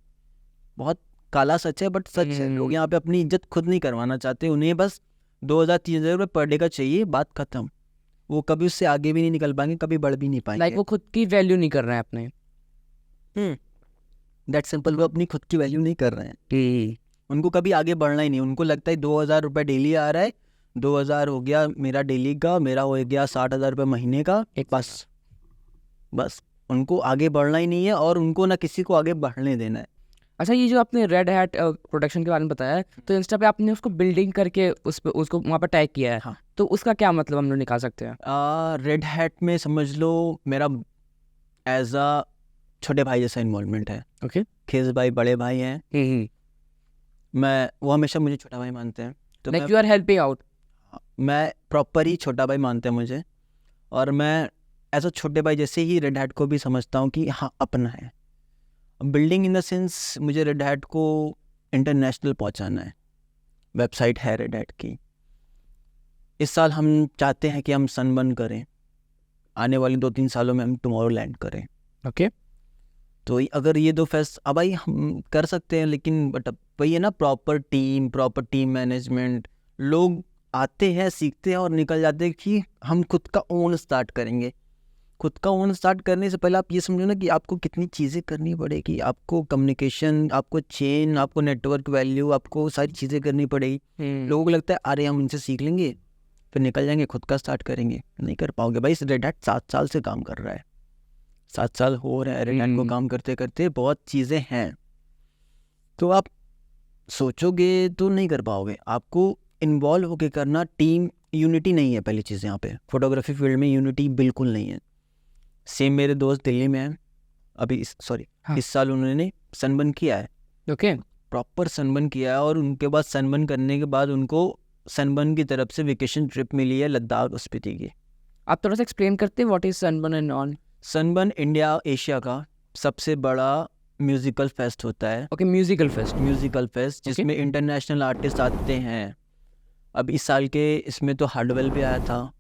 बहुत काला सच है, बट सच है। लोग यहाँ पे अपनी इज्जत खुद नहीं करवाना चाहते, उन्हें बस 2,000-3,000 रुपये पर डे का चाहिए, बात खत्म। वो कभी उससे आगे भी नहीं निकल पाएंगे, कभी बढ़ भी नहीं पाएंगे।
लाइक वो खुद की वैल्यू नहीं कर रहे हैं अपने,
दैट सिंपल। वो अपनी खुद की वैल्यू नहीं कर रहे हैं, उनको कभी आगे बढ़ना ही नहीं। उनको लगता है 2,000 रुपये डेली आ रहा है, 2,000 हो गया मेरा डेली का, मेरा हो गया 60,000 रुपये महीने का, एक बस उनको आगे बढ़ना ही नहीं है, और उनको ना किसी को आगे बढ़ने देना है।
अच्छा, ये जो आपने रेड हैट प्रोडक्शन के बारे में बताया है, तो इंस्टा पे आपने उसको बिल्डिंग करके उस पे उसको वहाँ पर टैग किया है,
हाँ।
तो उसका क्या मतलब हम लोग निकाल सकते हैं?
रेड हैट में समझ लो मेरा एज अ छोटे भाई जैसा इन्वॉल्वमेंट है।
ओके,
खेज भाई बड़े भाई हैं, मैं वो हमेशा मुझे छोटा भाई मानते हैं, तो
like you are helping out.
मैं प्रॉपर ही छोटा भाई मानते हैं मुझे, और मैं एज अ छोटे भाई जैसे ही रेड हैट को भी समझता हूँ कि हाँ अपना है। बिल्डिंग इन द सेंस, मुझे रेड हैट को इंटरनेशनल पहुंचाना है। वेबसाइट है रेड हैट की। इस साल हम चाहते हैं कि हम सनबर्न करें, आने वाले 2-3 सालों में हम टुमारोलैंड करें।
ओके।
तो अगर ये 2 फेस्ट अब भाई हम कर सकते हैं, लेकिन बट अब वही है ना, प्रॉपर टीम मैनेजमेंट। लोग आते हैं, सीखते हैं और निकल जाते हैं कि हम खुद का ओन स्टार्ट करेंगे। खुद का ओन स्टार्ट करने से पहले आप ये समझो ना कि आपको कितनी चीज़ें करनी पड़ेगी। आपको कम्युनिकेशन, आपको चेन, आपको नेटवर्क वैल्यू, आपको सारी चीज़ें करनी पड़ेगी। लोगों को लगता है अरे हम इनसे सीख लेंगे फिर निकल जाएंगे, खुद का स्टार्ट करेंगे। नहीं कर पाओगे भाई। रेड हैट 7 साल से काम कर रहा है, 7 साल हो रहे हैं रेड हैट को काम करते करते। बहुत चीज़ें हैं, तो आप सोचोगे तो नहीं कर पाओगे। आपको इन्वॉल्व होके करना। टीम यूनिटी नहीं है पहली चीज़। यहाँ पे फोटोग्राफी फील्ड में यूनिटी बिल्कुल नहीं है। सेम मेरे दोस्त दिल्ली में हैं अभी, इस साल उन्होंने सनबर्न किया है।
ओके।
प्रॉपर सनबर्न किया है, और उनके बाद सनबर्न करने के बाद उनको सनबर्न की तरफ से वेकेशन ट्रिप मिली है लद्दाख स्पीति की।
आप थोड़ा सा एक्सप्लेन करते हैं what is sunburn and on?
Sunburn India Asia का सबसे बड़ा म्यूजिकल फेस्ट होता है।
ओके, म्यूजिकल फेस्ट
जिसमें इंटरनेशनल आर्टिस्ट आते हैं। अब इस साल के इसमें तो हार्डवेल भी आया था,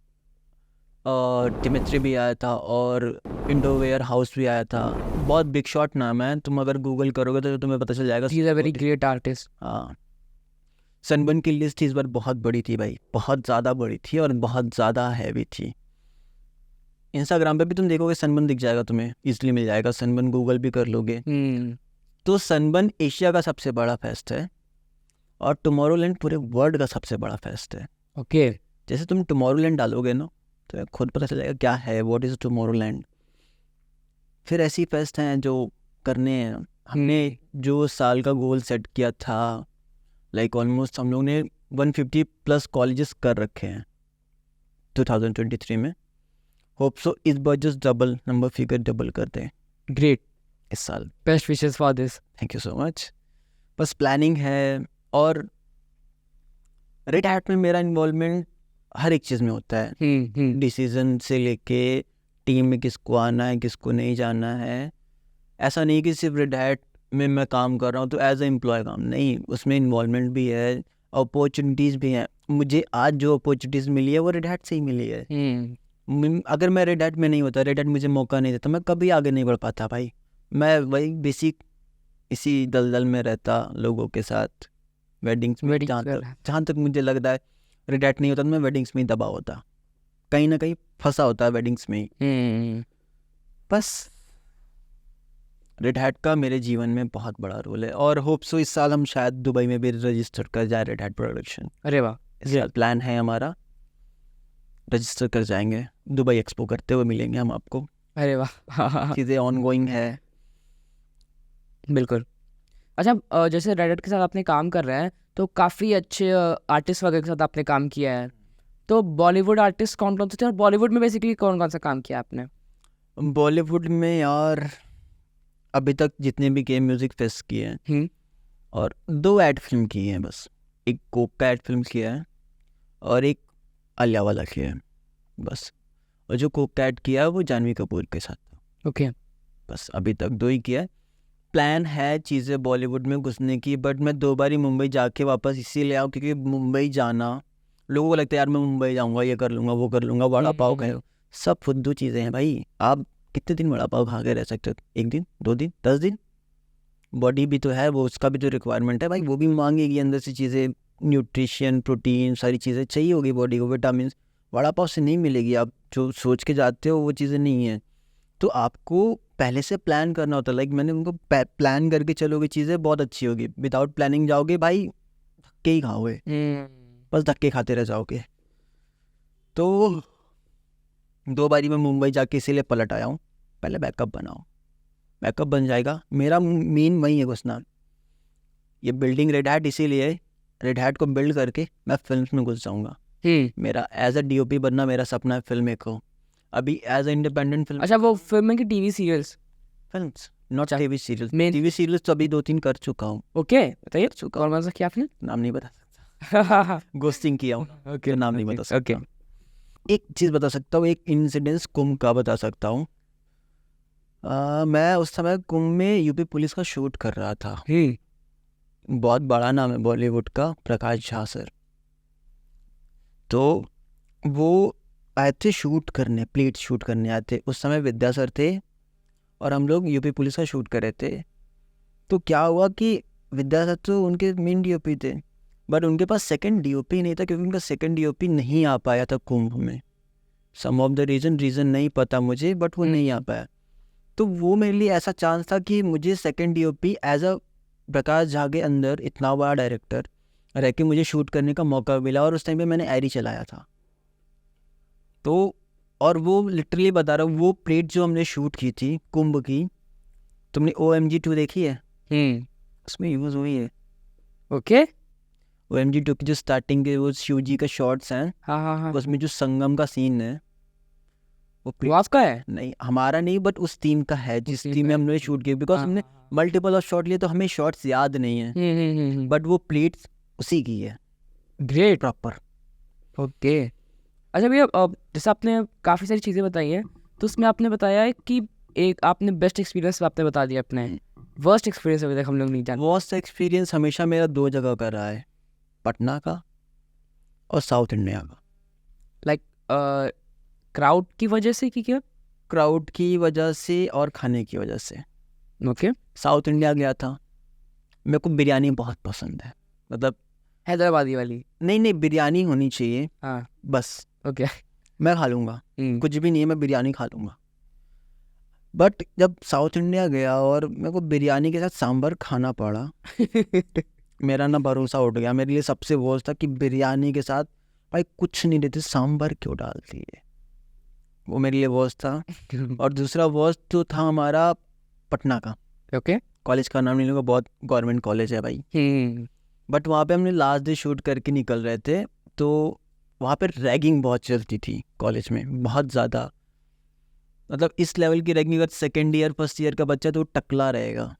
और डिमित्री भी आया था, और इंडोवेयर हाउस भी आया था। बहुत बिग शॉट नाम है, तुम अगर गूगल करोगे तो तुम्हें पता चल जाएगा।
He is a very great artist.
हाँ, सनबर्न की लिस्ट इस बार बहुत बड़ी थी भाई, बहुत ज़्यादा बड़ी थी और बहुत ज़्यादा हैवी थी। इंस्टाग्राम पे भी तुम देखोगे सनबर्न दिख जाएगा, तुम्हें इजीली मिल जाएगा। सनबर्न गूगल भी कर लोगे। तो सनबर्न एशिया का सबसे बड़ा फेस्ट है, और टुमारोलैंड पूरे वर्ल्ड का सबसे बड़ा फेस्ट है।
ओके।
जैसे तुम टुमारोलैंड डालोगे ना तो खुद पता चल जाएगा क्या है, व्हाट इज़ टुमारोलैंड। फिर ऐसी फेस्ट हैं जो करने हैं। हमने जो साल का गोल सेट किया था, लाइक ऑलमोस्ट हम लोग ने 150+ कॉलेजेस कर रखे हैं 2023 में। होप सो इस बार just double number figure double कर दें
ग्रेट
इस साल।
Best wishes for this.
Thank you so much. बस प्लानिंग है, और रेड हैट में मेरा इन्वॉल्वमेंट हर एक चीज़ में होता है। डिसीजन से लेके टीम में किसको आना है, किसको नहीं जाना है। ऐसा नहीं कि सिर्फ रेड हैट में मैं काम कर रहा हूँ तो एज ए एम्प्लॉय काम नहीं, उसमें इन्वॉल्वमेंट भी है, अपॉर्चुनिटीज़ भी हैं। मुझे आज जो अपॉर्चुनिटीज़ मिली है वो रेड हैट से ही मिली है। अगर मैं रेड हैट में नहीं होता, रेड हैट मुझे मौका नहीं देता, मैं कभी आगे नहीं बढ़ पाता भाई। मैं वही बेसिक इसी दलदल में रहता लोगों के साथ, वेडिंग्स में। जहाँ तक मुझे लगता है रेड हैट नहीं होता तो मैं वेडिंग्स में ही दबा होता, कहीं ना कहीं फंसा होता है वेडिंग्स में ही। बस रेड हैट का मेरे जीवन में बहुत बड़ा रोल है, और होप सो इस साल हम शायद दुबई में भी रजिस्टर कर जाए रेड हैट प्रोडक्शन।
अरे वाह,
इस साल प्लान है हमारा, रजिस्टर कर जाएंगे। दुबई एक्सपो करते हुए मिलेंगे हम आपको।
अरे वाह।
चीज़ें ऑनगोइंग है।
बिल्कुल। अच्छा, जैसे रेड हैट के साथ आपने काम कर रहे हैं तो काफ़ी अच्छे आर्टिस्ट वगैरह के साथ आपने काम किया है। तो बॉलीवुड आर्टिस्ट कौन कौन से थे, और बॉलीवुड में बेसिकली कौन कौन सा काम किया आपने?
बॉलीवुड में यार अभी तक जितने भी गेम म्यूजिक फेस्ट किए हैं, और 2 ऐड फिल्म की हैं बस। एक कोक का ऐड फिल्म किया है और एक आलिया वाला किया है बस। और जो कोक का ऐड किया है वो जानवी कपूर के साथ था।
ओके।
बस अभी तक 2 ही किया है। प्लान है चीज़ें बॉलीवुड में घुसने की, बट मैं 2 बार ही मुंबई जाके वापस इसीलिए आऊँ क्योंकि मुंबई जाना लोगों को लगता है यार मैं मुंबई जाऊँगा, ये कर लूँगा, वो कर लूँगा, वड़ा पाव खाए। सब फुद्दू चीज़ें हैं भाई। आप कितने दिन वड़ा पाव खा के रह सकते हो? 1 दिन, 2 दिन, 10 दिन? बॉडी भी तो है, वो उसका भी तो रिक्वायरमेंट है भाई। वो भी मांगेगी अंदर से चीज़ें, न्यूट्रिशन, प्रोटीन, सारी चीज़ें चाहिए होगी बॉडी को, विटामिन। वड़ा पाव से नहीं मिलेगी। आप जो सोच के जाते हो वो चीज़ें नहीं हैं। तो आपको पहले से प्लान करना होता है। लाइक मैंने उनको प्लान करके चलोगे चीज़ें बहुत अच्छी होगी। विदाउट प्लानिंग जाओगे भाई धक्के ही खाओगे, बस धक्के खाते रह जाओगे। तो 2 बारी मैं मुंबई जाके इसीलिए पलट आया हूँ। पहले बैकअप बनाओ, बैकअप बन जाएगा। मेरा मेन वही है घुसना। ये बिल्डिंग रेड हैट इसीलिए, रेड हैट को बिल्ड करके मैं फिल्म्स में घुस जाऊँगा। मेरा एज अ DOP बनना मेरा सपना है फिल्म मेकर। अभी एज अ इंडिपेंडेंट फिल्म।
अच्छा, वो फिल्म की TV serials?
Films, not TV serials.
Main-
TV serials तो अभी 2-3 कर चुका हूँ।
ओके, बताइए कौन कौन सा किया आपने?
नाम नहीं बता सकता। घोस्टिंग किया हूँ।
ओके,
नाम नहीं बता सकता।
ओके।
एक चीज़ बता सकता हूँ, एक इंसिडेंस कुंभ का बता सकता हूँ। मैं उस समय कुंभ में यूपी पुलिस का शूट कर रहा था। बहुत बड़ा नाम है बॉलीवुड का, प्रकाश झा सर। तो वो आए थे शूट करने, प्लेट शूट करने आए थे। उस समय विद्या सर थे और हम लोग यूपी पुलिस का शूट कर रहे थे। तो क्या हुआ कि विद्या सर तो उनके मेन डीओपी थे, बट उनके पास सेकंड डीओपी नहीं था, क्योंकि उनका सेकंड डीओपी नहीं आ पाया था कुंभ में। सम ऑफ द रीज़न नहीं पता मुझे, बट वो नहीं आ पाया। तो वो मेरे लिए ऐसा चांस था कि मुझे second DOP as a Prakash Jha के अंदर इतना बड़ा डायरेक्टर रह के मुझे शूट करने का मौका मिला। और उस टाइम पे मैंने एरी चलाया था। तो और वो लिटरली बता रहा हूँ, वो प्लेट जो हमने शूट की थी कुंभ की, तुमने OMG 2 देखी है? उसमें यूज़ हुई है।
ओके।
OMG 2 की जो स्टार्टिंग के वो शिव जी का शॉट्स हैं,
हाँ।
उसमें जो संगम का सीन है
वो आपका है?
नहीं, हमारा नहीं, बट उस टीम का है जिस
टीम
टीम में
का
हमने शूट किया। बिकॉज हमने मल्टीपल ऑफ शॉट लिए तो हमें शॉट्स याद नहीं है, बट वो प्लेट्स उसी की है
ग्रेट।
प्रॉपर।
ओके। अच्छा भैया, जैसे आपने काफ़ी सारी चीज़ें बताई हैं, तो उसमें आपने बताया है कि एक आपने बेस्ट एक्सपीरियंस आपने बता दिया, अपने वर्स्ट एक्सपीरियंस अभी तक हम लोग नहीं जानते।
वर्स्ट एक्सपीरियंस हमेशा मेरा 2 जगह का रहा है, पटना का और साउथ इंडिया का।
लाइक क्राउड की वजह से कि क्या?
क्राउड की वजह से और खाने की वजह से।
ओके।
साउथ इंडिया गया था, मेरे को बिरयानी बहुत पसंद है, मतलब
हैदराबादी वाली?
नहीं, बिरयानी होनी चाहिए
हाँ।
बस।
ओके।
मैं खा लूँगा, कुछ भी नहीं है, मैं बिरयानी खा लूँगा। बट जब साउथ इंडिया गया और मेरे को बिरयानी के साथ सांभर खाना पड़ा, मेरा ना भरोसा उठ गया। मेरे लिए सबसे वर्स्ट था कि बिरयानी के साथ भाई कुछ नहीं देते, सांभर क्यों डालती है, वो मेरे लिए वर्स्ट था। और दूसरा वर्स्ट तो था हमारा पटना का।
ओके।
कॉलेज का नाम नहीं लूँगा, बहुत गवर्नमेंट कॉलेज है भाई। बट वहाँ पे हमने लास्ट डे शूट करके निकल रहे थे, तो वहाँ पे रैगिंग बहुत चलती थी कॉलेज में, बहुत ज़्यादा। मतलब इस लेवल की रैगिंग, अगर सेकेंड ईयर फर्स्ट ईयर का बच्चा तो टकला रहेगा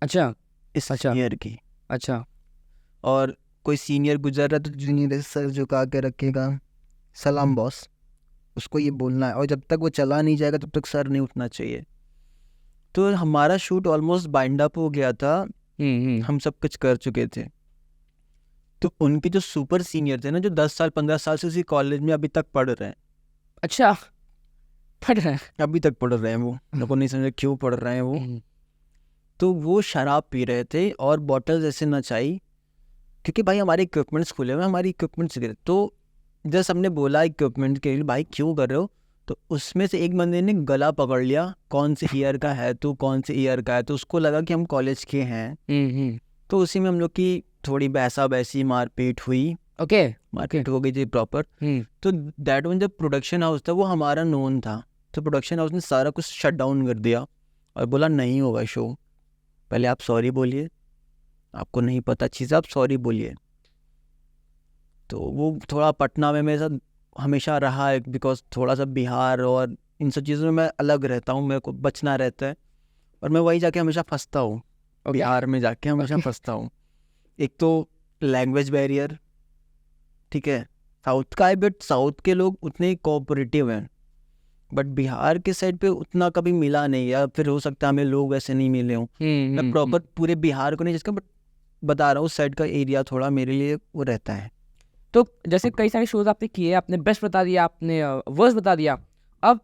अच्छा।
इस
अच्छा।
ईयर की।
अच्छा।
और कोई सीनियर गुजर रहा है तो जूनियर सर झुका के रखेगा, सलाम बॉस, उसको ये बोलना है। और जब तक वो चला नहीं जाएगा तब तक सर नहीं उठना चाहिए। तो हमारा शूट ऑलमोस्ट बाइंड अप हो गया था, हम सब कुछ कर चुके थे। तो उनके जो सुपर सीनियर थे ना, जो 10 साल 15 साल से उसी कॉलेज में अभी तक पढ़ रहे हैं।
अच्छा, पढ़ रहे हैं?
अभी तक पढ़ रहे हैं वो, मेरे को नहीं समझ क्यों पढ़ रहे हैं वो। तो वो शराब पी रहे थे और बॉटल्स ऐसे नचाई, क्योंकि भाई हमारे इक्विपमेंट्स खुले हुए, हमारी इक्विपमेंट्स गिरे। तो जैसे हमने बोला इक्विपमेंट के लिए भाई क्यों कर रहे हो, तो उसमें से एक बंदे ने गला पकड़ लिया, कौन से ईयर का है तो, कौन से ईयर का है। तो उसको लगा कि हम कॉलेज के हैं। तो उसी में हम लोग की थोड़ी बैसा बैसी मारपीट हुई।
ओके।
मार्केट हो गई थी प्रॉपर। तो दैट वन, जब प्रोडक्शन हाउस था वो हमारा नोन था, तो प्रोडक्शन हाउस ने सारा कुछ शट डाउन कर दिया और बोला नहीं होगा शो, पहले आप सॉरी बोलिए, आपको नहीं पता चीज़, आप सॉरी बोलिए। तो वो थोड़ा पटना में मेरे साथ हमेशा रहा है, बिकॉज थोड़ा सा बिहार और इन सब चीज़ों में मैं अलग रहता हूँ, मेरे को बचना रहता है और मैं वही जाके हमेशा फंसता हूँ। बिहार में जाके हमेशा फंसता हूँ। एक तो लैंग्वेज बैरियर, ठीक है, साउथ का है, बट साउथ के लोग उतने कोऑपरेटिव हैं, बट बिहार के साइड पे उतना कभी मिला नहीं, या फिर हो सकता है हमें लोग वैसे नहीं मिले हों। मैं प्रॉपर पूरे बिहार को नहीं जिसका, बट बता रहा हूँ उस साइड का एरिया थोड़ा मेरे लिए वो रहता है।
तो जैसे कई सारे शोज आपने किए, आपने बेस्ट बता दिया, आपने वर्स्ट बता दिया, अब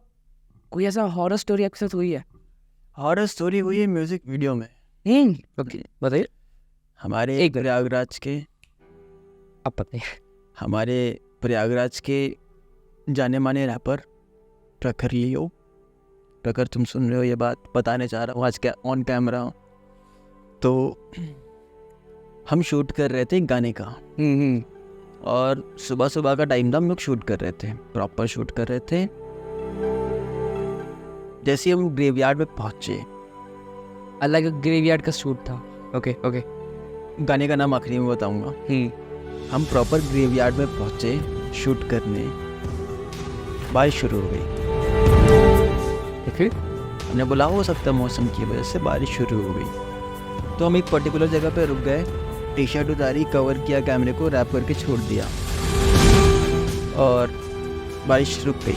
कोई ऐसा हॉरर स्टोरी आपके साथ हुई है?
हॉरर स्टोरी हुई है म्यूजिक वीडियो में।
ओके, बताइए।
हमारे
एक
प्रयागराज के,
आप बताइए।
हमारे प्रयागराज के जाने माने रैपर प्रखर लियो, प्रखर तुम सुन रहे हो ये बात, बताने चाह रहा हूँ आज क्या ऑन कैमरा। तो हम शूट कर रहे थे गाने का, और सुबह सुबह का टाइम था, हम लोग शूट कर रहे थे, प्रॉपर शूट कर रहे थे। जैसे हम ग्रेवयार्ड में पहुंचे,
अलग ग्रेवयार्ड का शूट था। ओके ओके,
गाने का नाम आखिरी में बताऊंगा। हम प्रॉपर ग्रेवयार्ड में पहुंचे शूट करने, बारिश शुरू हो गई।
फिर
हमने बोला हो सकता है मौसम की वजह से बारिश शुरू हो गई। तो हम एक पर्टिकुलर जगह पे रुक गए, टी शर्ट उतारी, कवर किया, कैमरे को रैप करके छोड़ दिया और बारिश रुक गई।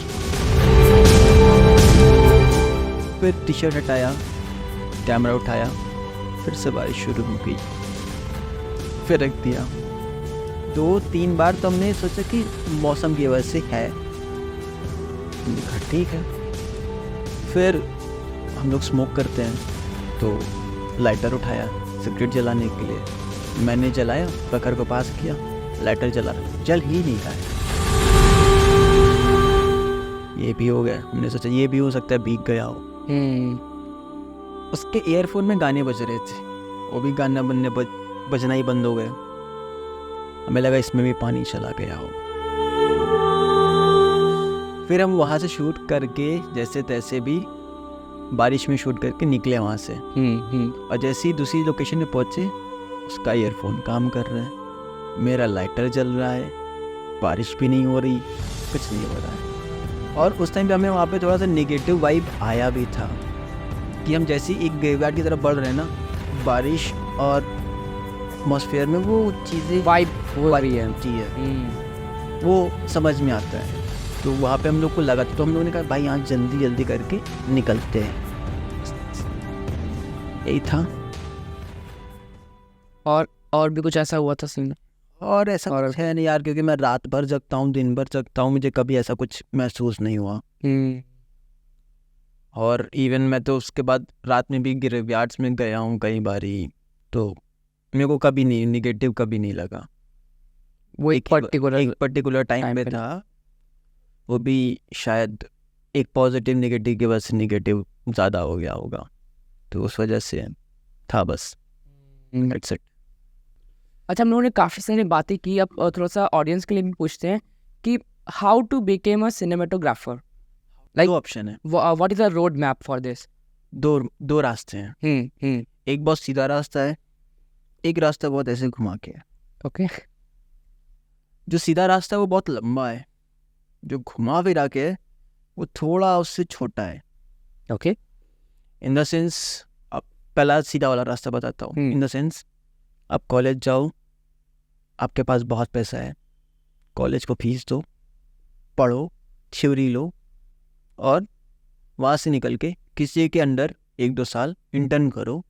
फिर टी शर्ट हटाया, कैमरा उठाया, फिर से बारिश शुरू हो गई। फिर रख दिया। 2-3 बार तो हमने सोचा कि मौसम की वजह से है, हमने कहा ठीक है। फिर हम लोग स्मोक करते हैं तो लाइटर उठाया सिगरेट जलाने के लिए। मैंने जलाया, प्रखर को पास किया, लाइटर जला, जल ही नहीं रहा है। ये भी हो गया, हमने सोचा ये भी हो सकता है भीग गया हो। उसके ईयरफोन में गाने बज रहे थे, वो भी गाना बजना ही बंद हो गया। हमें लगा इसमें भी पानी चला गया हो। फिर हम वहाँ से शूट करके जैसे तैसे भी बारिश में शूट करके निकले वहाँ से। और जैसे ही दूसरी लोकेशन पे पहुँचे, उसका ईयरफोन काम कर रहा है, मेरा लाइटर जल रहा है, बारिश भी नहीं हो रही, कुछ नहीं हो रहा है। और उस टाइम पे हमें वहाँ पे थोड़ा सा नेगेटिव वाइब आया भी था कि हम जैसे ही एक ग्रेवयार्ड की तरफ बढ़ रहे हैं ना, बारिश और एटमॉस्फेयर में वो चीज़ें
वाइब हो रही है
वो समझ में आता है। तो वहाँ पे हम लोग को लगा, तो हम लोगों ने कहा भाई यहाँ जल्दी जल्दी करके निकलते हैं। यही था।
और भी कुछ ऐसा हुआ था सीन?
और ऐसा कुछ है नहीं यार, क्योंकि मैं रात भर जगता हूँ, दिन भर जगता हूँ, मुझे कभी ऐसा कुछ महसूस नहीं हुआ। और इवन मैं तो उसके बाद रात में भी ग्रेवयार्ड्स में गया हूँ कई बारी, तो मेरे को कभी नहीं निगेटिव कभी नहीं लगा।
वो एक
पर्टिकुलर टाइम पे था, वो भी शायद एक पॉजिटिव नेगेटिव की वजह से नेगेटिव ज़्यादा हो गया होगा, तो उस वजह से था बस। That's it.
अच्छा, हम लोगों ने काफ़ी सारी बातें की। अब थोड़ा सा ऑडियंस के लिए भी पूछते हैं कि how to become a cinematographer.
दो ऑप्शन है।
What is the road map for this?
दो रास्ते हैं। एक बहुत सीधा रास्ता है, एक रास्ता बहुत ऐसे घुमा के है।
ओके।
जो सीधा रास्ता है वो बहुत लंबा है, जो घुमा फिरा के है वो थोड़ा उससे छोटा है।
ओके।
इन द सेंस, अब पहला सीधा वाला रास्ता बताता हूँ। इन द सेंस, आप कॉलेज जाओ, आपके पास बहुत पैसा है, कॉलेज को फीस दो, पढ़ो, थ्योरी लो, और वहाँ से निकल के किसी के अंडर 1-2 साल इंटर्न करो,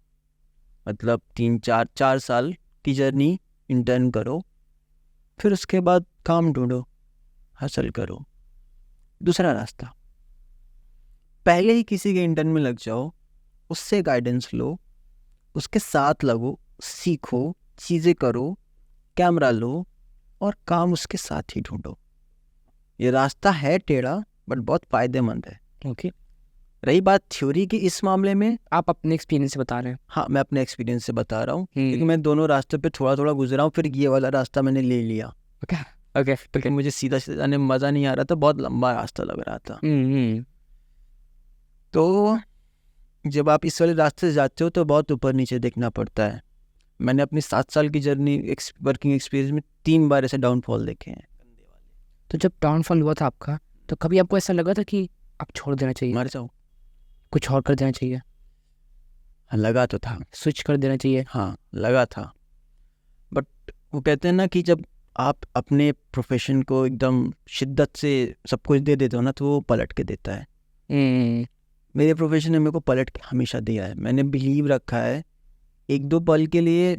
मतलब 3-4 साल की जर्नी इंटर्न करो, फिर उसके बाद काम ढूंढो, हासिल करो। दूसरा रास्ता, पहले ही किसी के इंटर्न में लग जाओ, उससे गाइडेंस लो, उसके साथ लगो, सीखो, चीज़ें करो, कैमरा लो, और काम उसके साथ ही ढूंढो। ये रास्ता है टेढ़ा बट बहुत फ़ायदेमंद है।
ओके।
रही बात थ्योरी की, इस मामले में
आप अपने एक्सपीरियंस से बता रहे हैं?
हाँ, मैं अपने एक्सपीरियंस से बता रहा हूँ, क्योंकि मैं दोनों रास्ते पे थोड़ा थोड़ा गुजरा हूँ, फिर ये वाला रास्ता मैंने ले लिया।
ओके।
मुझे सीधा सीधा जाने में मज़ा नहीं आ रहा था, बहुत लंबा रास्ता लग रहा था। तो जब आप इस वाले रास्ते से जाते हो तो बहुत ऊपर नीचे देखना पड़ता है। मैंने अपनी 7 साल की जर्नी वर्किंग एक्सपीरियंस में 3 बार ऐसे डाउनफॉल देखे हैं।
तो जब डाउनफॉल हुआ था आपका, तो कभी आपको ऐसा लगा था कि आप छोड़ देना चाहिए,
मर जाओ,
कुछ और कर देना चाहिए?
लगा तो था,
स्विच कर देना चाहिए?
हाँ लगा था। बट वो कहते हैं ना कि जब आप अपने प्रोफेशन को एकदम शिद्दत से सब कुछ दे देते हो ना, तो वो पलट के देता है। मेरे प्रोफेशन ने मेरे को पलट के हमेशा दिया है। मैंने बिलीव रखा है, 1-2 पल के लिए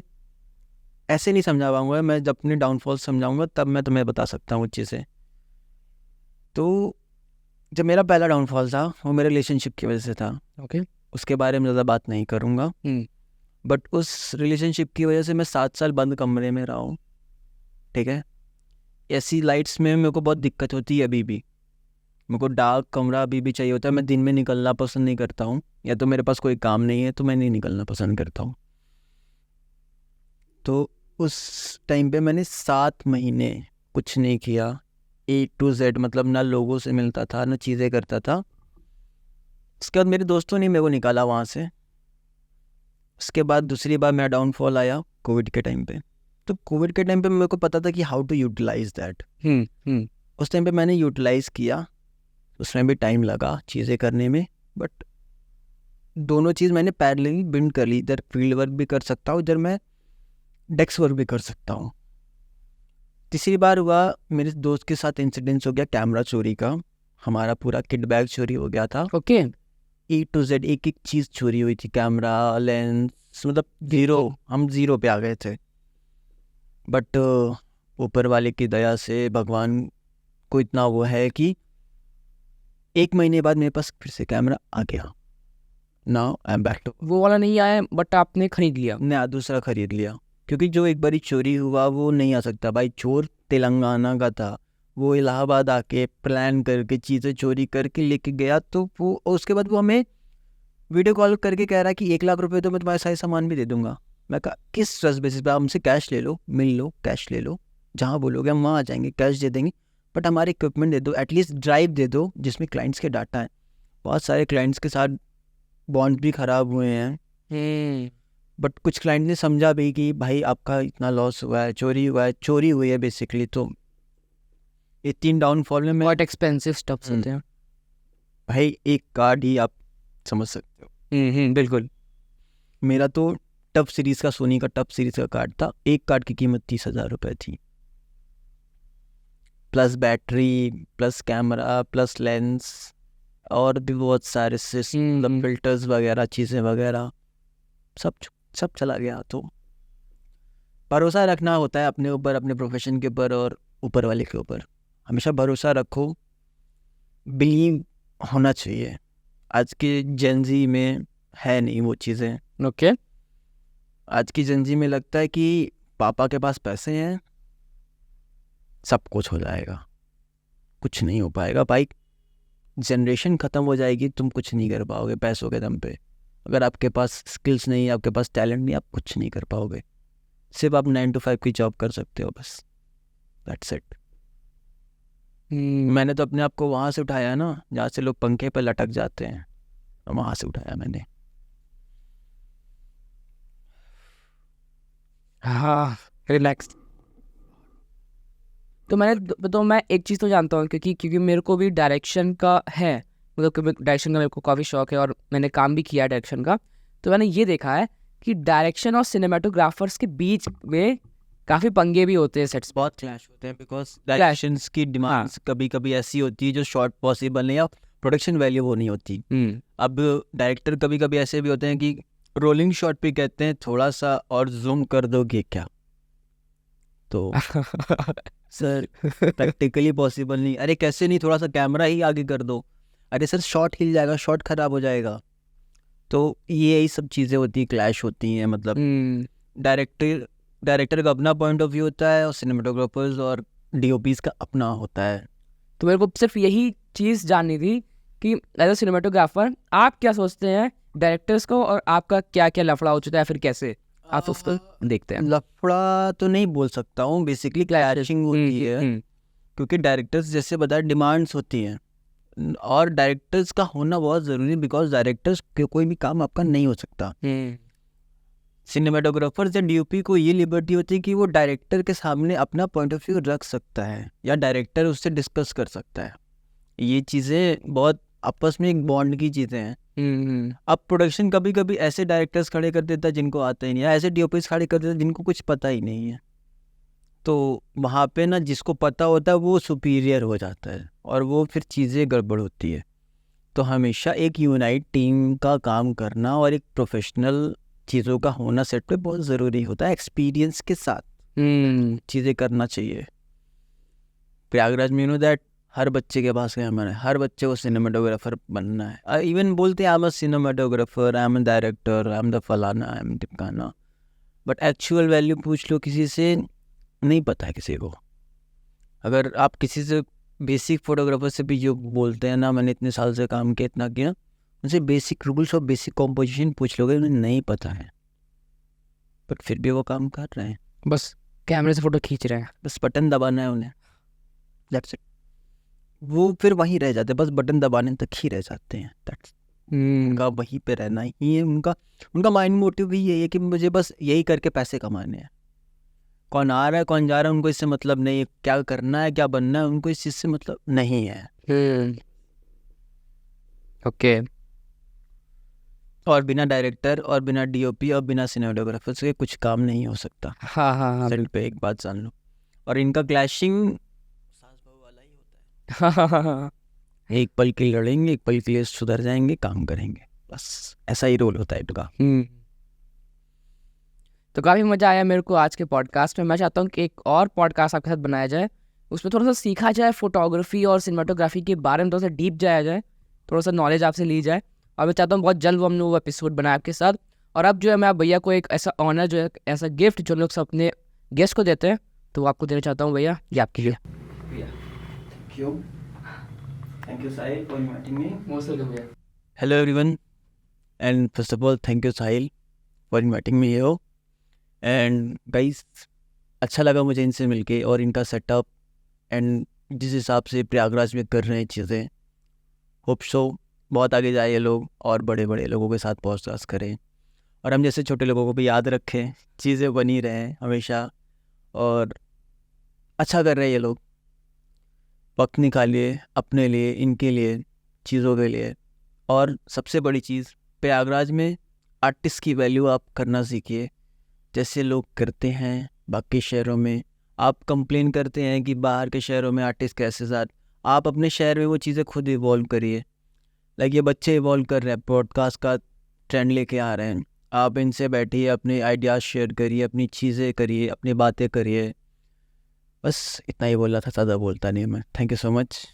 ऐसे नहीं समझा पाऊँगा मैं, जब अपने डाउनफॉल समझाऊँगा तब मैं तुम्हें बता सकता हूँ चीज़ें। तो जब मेरा पहला डाउनफॉल था वो मेरे रिलेशनशिप की वजह से था।
ओके।
उसके बारे में ज़्यादा बात नहीं करूँगा, बट उस रिलेशनशिप की वजह से मैं 7 साल बंद कमरे में रहा हूँ, ठीक है। ऐसी लाइट्स में मेरे को बहुत दिक्कत होती है अभी भी, मेरे को डार्क कमरा अभी भी चाहिए होता है। मैं दिन में निकलना पसंद नहीं करता हूँ, या तो मेरे पास कोई काम नहीं है तो मैं नहीं निकलना पसंद करता हूँ। तो उस टाइम पे मैंने 7 महीने कुछ नहीं किया, A to Z, मतलब ना लोगों से मिलता था ना चीज़ें करता था। उसके बाद मेरे दोस्तों ने मेरे को निकाला वहाँ से। उसके बाद दूसरी बार मेरा डाउनफॉल आया कोविड के टाइम पे। तो कोविड के टाइम पे मेरे को पता था कि हाउ टू यूटिलाइज दैट। उस टाइम पे मैंने यूटिलाइज किया, उसमें भी टाइम लगा चीज़ें करने में, बट दोनों चीज़ मैंने पैरेलली बिल्ड कर ली। इधर फील्ड वर्क भी कर सकता हूँ, इधर मैं डेस्क वर्क भी कर सकता हूँ। तीसरी बार हुआ, मेरे दोस्त के साथ इंसिडेंस हो गया कैमरा चोरी का। हमारा पूरा किट बैग चोरी हो गया था।
ओके।
A to Z एक एक चीज़ चोरी हुई थी, कैमरा, लेंस, मतलब जीरो, हम जीरो पे आ गए थे। बट ऊपर वाले की दया से भगवान को इतना वो है कि 1 महीने बाद मेरे पास फिर से कैमरा आ गया। Now I am back to
वो वाला नहीं आया बट आपने खरीद लिया।
नया दूसरा खरीद लिया, क्योंकि जो एक बारी चोरी हुआ वो नहीं आ सकता भाई। चोर तेलंगाना का था, वो इलाहाबाद आके प्लान करके चीज़ें चोरी करके लेके गया, तो वो उसके बाद वो हमें वीडियो कॉल करके कह रहा है कि 1 लाख रुपए तो मैं तुम्हारे सारे सामान भी दे दूंगा। मैं कहा किस ट्रस्ट बेसिस पे? आप हमसे कैश ले लो, मिल लो, कैश ले लो, जहाँ बोलोगे हम वहाँ आ जाएंगे, कैश दे देंगे, बट हमारे इक्विपमेंट दे दो, एटलीस्ट ड्राइव दे दो जिसमें क्लाइंट्स के डाटा है। बहुत सारे क्लाइंट्स के साथ बॉन्ड भी ख़राब हुए हैं, बट कुछ क्लाइंट ने समझा भी कि भाई आपका इतना लॉस हुआ है, चोरी हुई है बेसिकली। तो ये 3 डाउनफॉल में मैं
बहुत एक्सपेंसिव स्टफ्स होते हैं।
भाई एक कार्ड ही आप समझ सकते हो।
बिल्कुल।
मेरा तो टफ सीरीज़ का, सोनी का टफ सीरीज़ का कार्ड था। एक कार्ड की कीमत 30,000 रुपये थी, plus battery, plus camera, plus lens, और भी बहुत सारे सिस्टम, फिल्टर्स वगैरह, चीज़ें वगैरह, सब चला गया। तो भरोसा रखना होता है अपने ऊपर, अपने प्रोफेशन के ऊपर और ऊपर वाले के ऊपर। हमेशा भरोसा रखो, बिलीव होना चाहिए। आज के जेनजी में है नहीं वो चीज़ें।
ओके।
आज की जेनजी में लगता है कि पापा के पास पैसे हैं, सब कुछ हो जाएगा। कुछ नहीं हो पाएगा भाई। जनरेशन ख़त्म हो जाएगी, तुम कुछ नहीं कर पाओगे पैसों के दम पे। अगर आपके पास स्किल्स नहीं, आपके पास टैलेंट नहीं, आप कुछ नहीं कर पाओगे। सिर्फ आप 9 to 5 की जॉब कर सकते हो, बस, दैट्स इट। मैंने तो अपने आप को वहाँ से उठाया ना जहाँ से लोग पंखे पर लटक जाते हैं, वहाँ से उठाया मैंने।
हाँ, रिलैक्स। तो मैं एक चीज़ तो जानता हूँ, क्योंकि मेरे को भी डायरेक्शन का है, मतलब कि डायरेक्शन का मेरे को काफ़ी शौक है और मैंने काम भी किया है डायरेक्शन का। तो मैंने ये देखा है कि डायरेक्शन और सिनेमेटोग्राफर्स के बीच में काफ़ी पंगे भी होते हैं, सेट्स
बहुत क्लैश होते हैं, बिकॉज डायरेक्शंस की डिमांड्स कभी कभी ऐसी होती है जो शॉर्ट पॉसिबल नहीं, या प्रोडक्शन वैल्यू वो नहीं होती। अब डायरेक्टर कभी कभी ऐसे भी होते हैं कि रोलिंग शॉट पे कहते हैं थोड़ा सा और जूम कर दोगे क्या, तो सर प्रैक्टिकली पॉसिबल नहीं। अरे कैसे नहीं, थोड़ा सा कैमरा ही आगे कर दो। अरे सर शॉट हिल जाएगा, शॉट खराब हो जाएगा। तो यही सब चीज़ें होती हैं, क्लैश होती हैं। मतलब डायरेक्टर का अपना पॉइंट ऑफ व्यू होता है और सिनेमेटोग्राफर्स और डीओपीज का अपना होता है।
तो मेरे को सिर्फ यही चीज़ जाननी थी कि एज अ सिनेमेटोग्राफर आप क्या सोचते हैं डायरेक्टर्स को, और आपका क्या क्या लफड़ा हो चुका है, फिर कैसे आप उसको देखते हैं?
लफड़ा तो नहीं बोल सकता हूँ, बेसिकली क्लैशिंग होती है, क्योंकि डायरेक्टर्स जैसे बताया डिमांड्स होती हैं, और डायरेक्टर्स का होना बहुत ज़रूरी है, बिकॉज डायरेक्टर्स के कोई भी काम आपका नहीं हो सकता। सिनेमेटोग्राफर्स या डीओपी को ये लिबर्टी होती है कि वो डायरेक्टर के सामने अपना पॉइंट ऑफ व्यू रख सकता है, या डायरेक्टर उससे डिस्कस कर सकता है। ये चीज़ें बहुत आपस में एक बॉन्ड की चीज़ें हैं। अब प्रोडक्शन कभी कभी ऐसे डायरेक्टर्स खड़े कर देता है जिनको आता ही नहीं, या ऐसे डीओपीज खड़े कर देता है जिनको कुछ पता ही नहीं है। तो वहाँ पे ना जिसको पता होता है वो सुपीरियर हो जाता है, और वो फिर चीज़ें गड़बड़ होती है। तो हमेशा एक यूनाइट टीम का काम करना और एक प्रोफेशनल चीज़ों का होना सेट पे बहुत ज़रूरी होता है। एक्सपीरियंस के साथ चीज़ें करना चाहिए। प्रयागराज में नो दैट हर बच्चे के पास कैमरा है, हर बच्चे को सिनेमेटोग्राफर बनना है। इवन बोलते हैं I am a cinematographer, I am a director, I am the फलाना, आई एम टिमकाना, बट एक्चुअल वैल्यू पूछ लो किसी से, नहीं पता है किसी को। अगर आप किसी से बेसिक फोटोग्राफर से भी जो बोलते हैं ना, मैंने इतने साल से काम किया, इतना किया, उनसे बेसिक रूल्स और बेसिक कॉम्पोजिशन पूछ लोगे, उन्हें नहीं पता है, बट फिर भी वो काम कर रहे हैं।
बस कैमरे से फोटो खींच रहे हैं,
बस बटन दबाना है उन्हें, दैट्स इट। वो फिर वहीं रह जाते हैं, बस बटन दबाने तक ही रह जाते हैं। दैट्स उनका वहीं पे रहना ही है। उनका माइंड मोटिव भी यही है कि मुझे बस यही करके पैसे कमाने हैं। कौन आ रहा है कौन जा रहा है उनको इससे मतलब नहीं है, क्या करना है क्या बनना है उनको इस चीज़ से मतलब नहीं है।
ओके।
और बिना डायरेक्टर और बिना डीओपी और बिना सिनेमेटोग्राफर के कुछ काम नहीं हो सकता।
हाँ
सेट पे एक बात जान लो। और इनका क्लैशिंग सास बहू वाला ही होता है। एक पल के लिए लड़ेंगे, एक पल के लिए सुधर जाएंगे, काम करेंगे, बस ऐसा ही रोल होता है इनका।
तो काफ़ी मज़ा आया मेरे को आज के पॉडकास्ट में। मैं चाहता हूँ कि एक और पॉडकास्ट आपके साथ बनाया जाए, उसमें थोड़ा सा सीखा जाए फोटोग्राफी और सिनेमाटोग्राफी के बारे में, थोड़ा सा डीप जाया जाए, थोड़ा सा नॉलेज आपसे ली जाए। और मैं चाहता हूँ बहुत जल्द हम लोग वो एपिसोड बनाए आपके साथ। और अब जो है मैं आप भैया को एक ऐसा ऑनर जो है, ऐसा गिफ्ट जो लोग सब अपने गेस्ट को देते हैं, तो वो आपको देना चाहता हूँ भैया, ये आपके लिए।
Thank you, Sahil, for inviting me.
Most welcome भैया।
Hello, everyone. And first of all, thank you, Sahil, for inviting me here. And guys, अच्छा लगा मुझे इनसे मिलके और इनका सेटअप एंड जिस हिसाब से प्रयागराज में कर रहे हैं चीज़ें, होप सो बहुत आगे जाए ये लोग और बड़े बड़े लोगों के साथ पॉडकास्ट करें और हम जैसे छोटे लोगों को भी याद रखें, चीज़ें बनी रहें हमेशा। और अच्छा कर रहे हैं ये लोग, वक्त निकालिए अपने लिए, इनके लिए, चीज़ों के लिए। और सबसे बड़ी चीज़, प्रयागराज में आर्टिस्ट की वैल्यू आप करना सीखिए, जैसे लोग करते हैं बाकी शहरों में। आप कंप्लेन करते हैं कि बाहर के शहरों में आर्टिस्ट कैसे साथ, आप अपने शहर में वो चीज़ें खुद इवॉल्व करिए। लाइक ये बच्चे इवॉल्व कर रहे हैं, पॉडकास्ट का ट्रेंड लेके आ रहे हैं, आप इनसे बैठिए, अपने आइडियाज़ शेयर करिए, अपनी चीज़ें करिए, अपनी बातें करिए। बस इतना ही बोला था, ज़्यादा बोलता नहीं मैं। Thank you so much.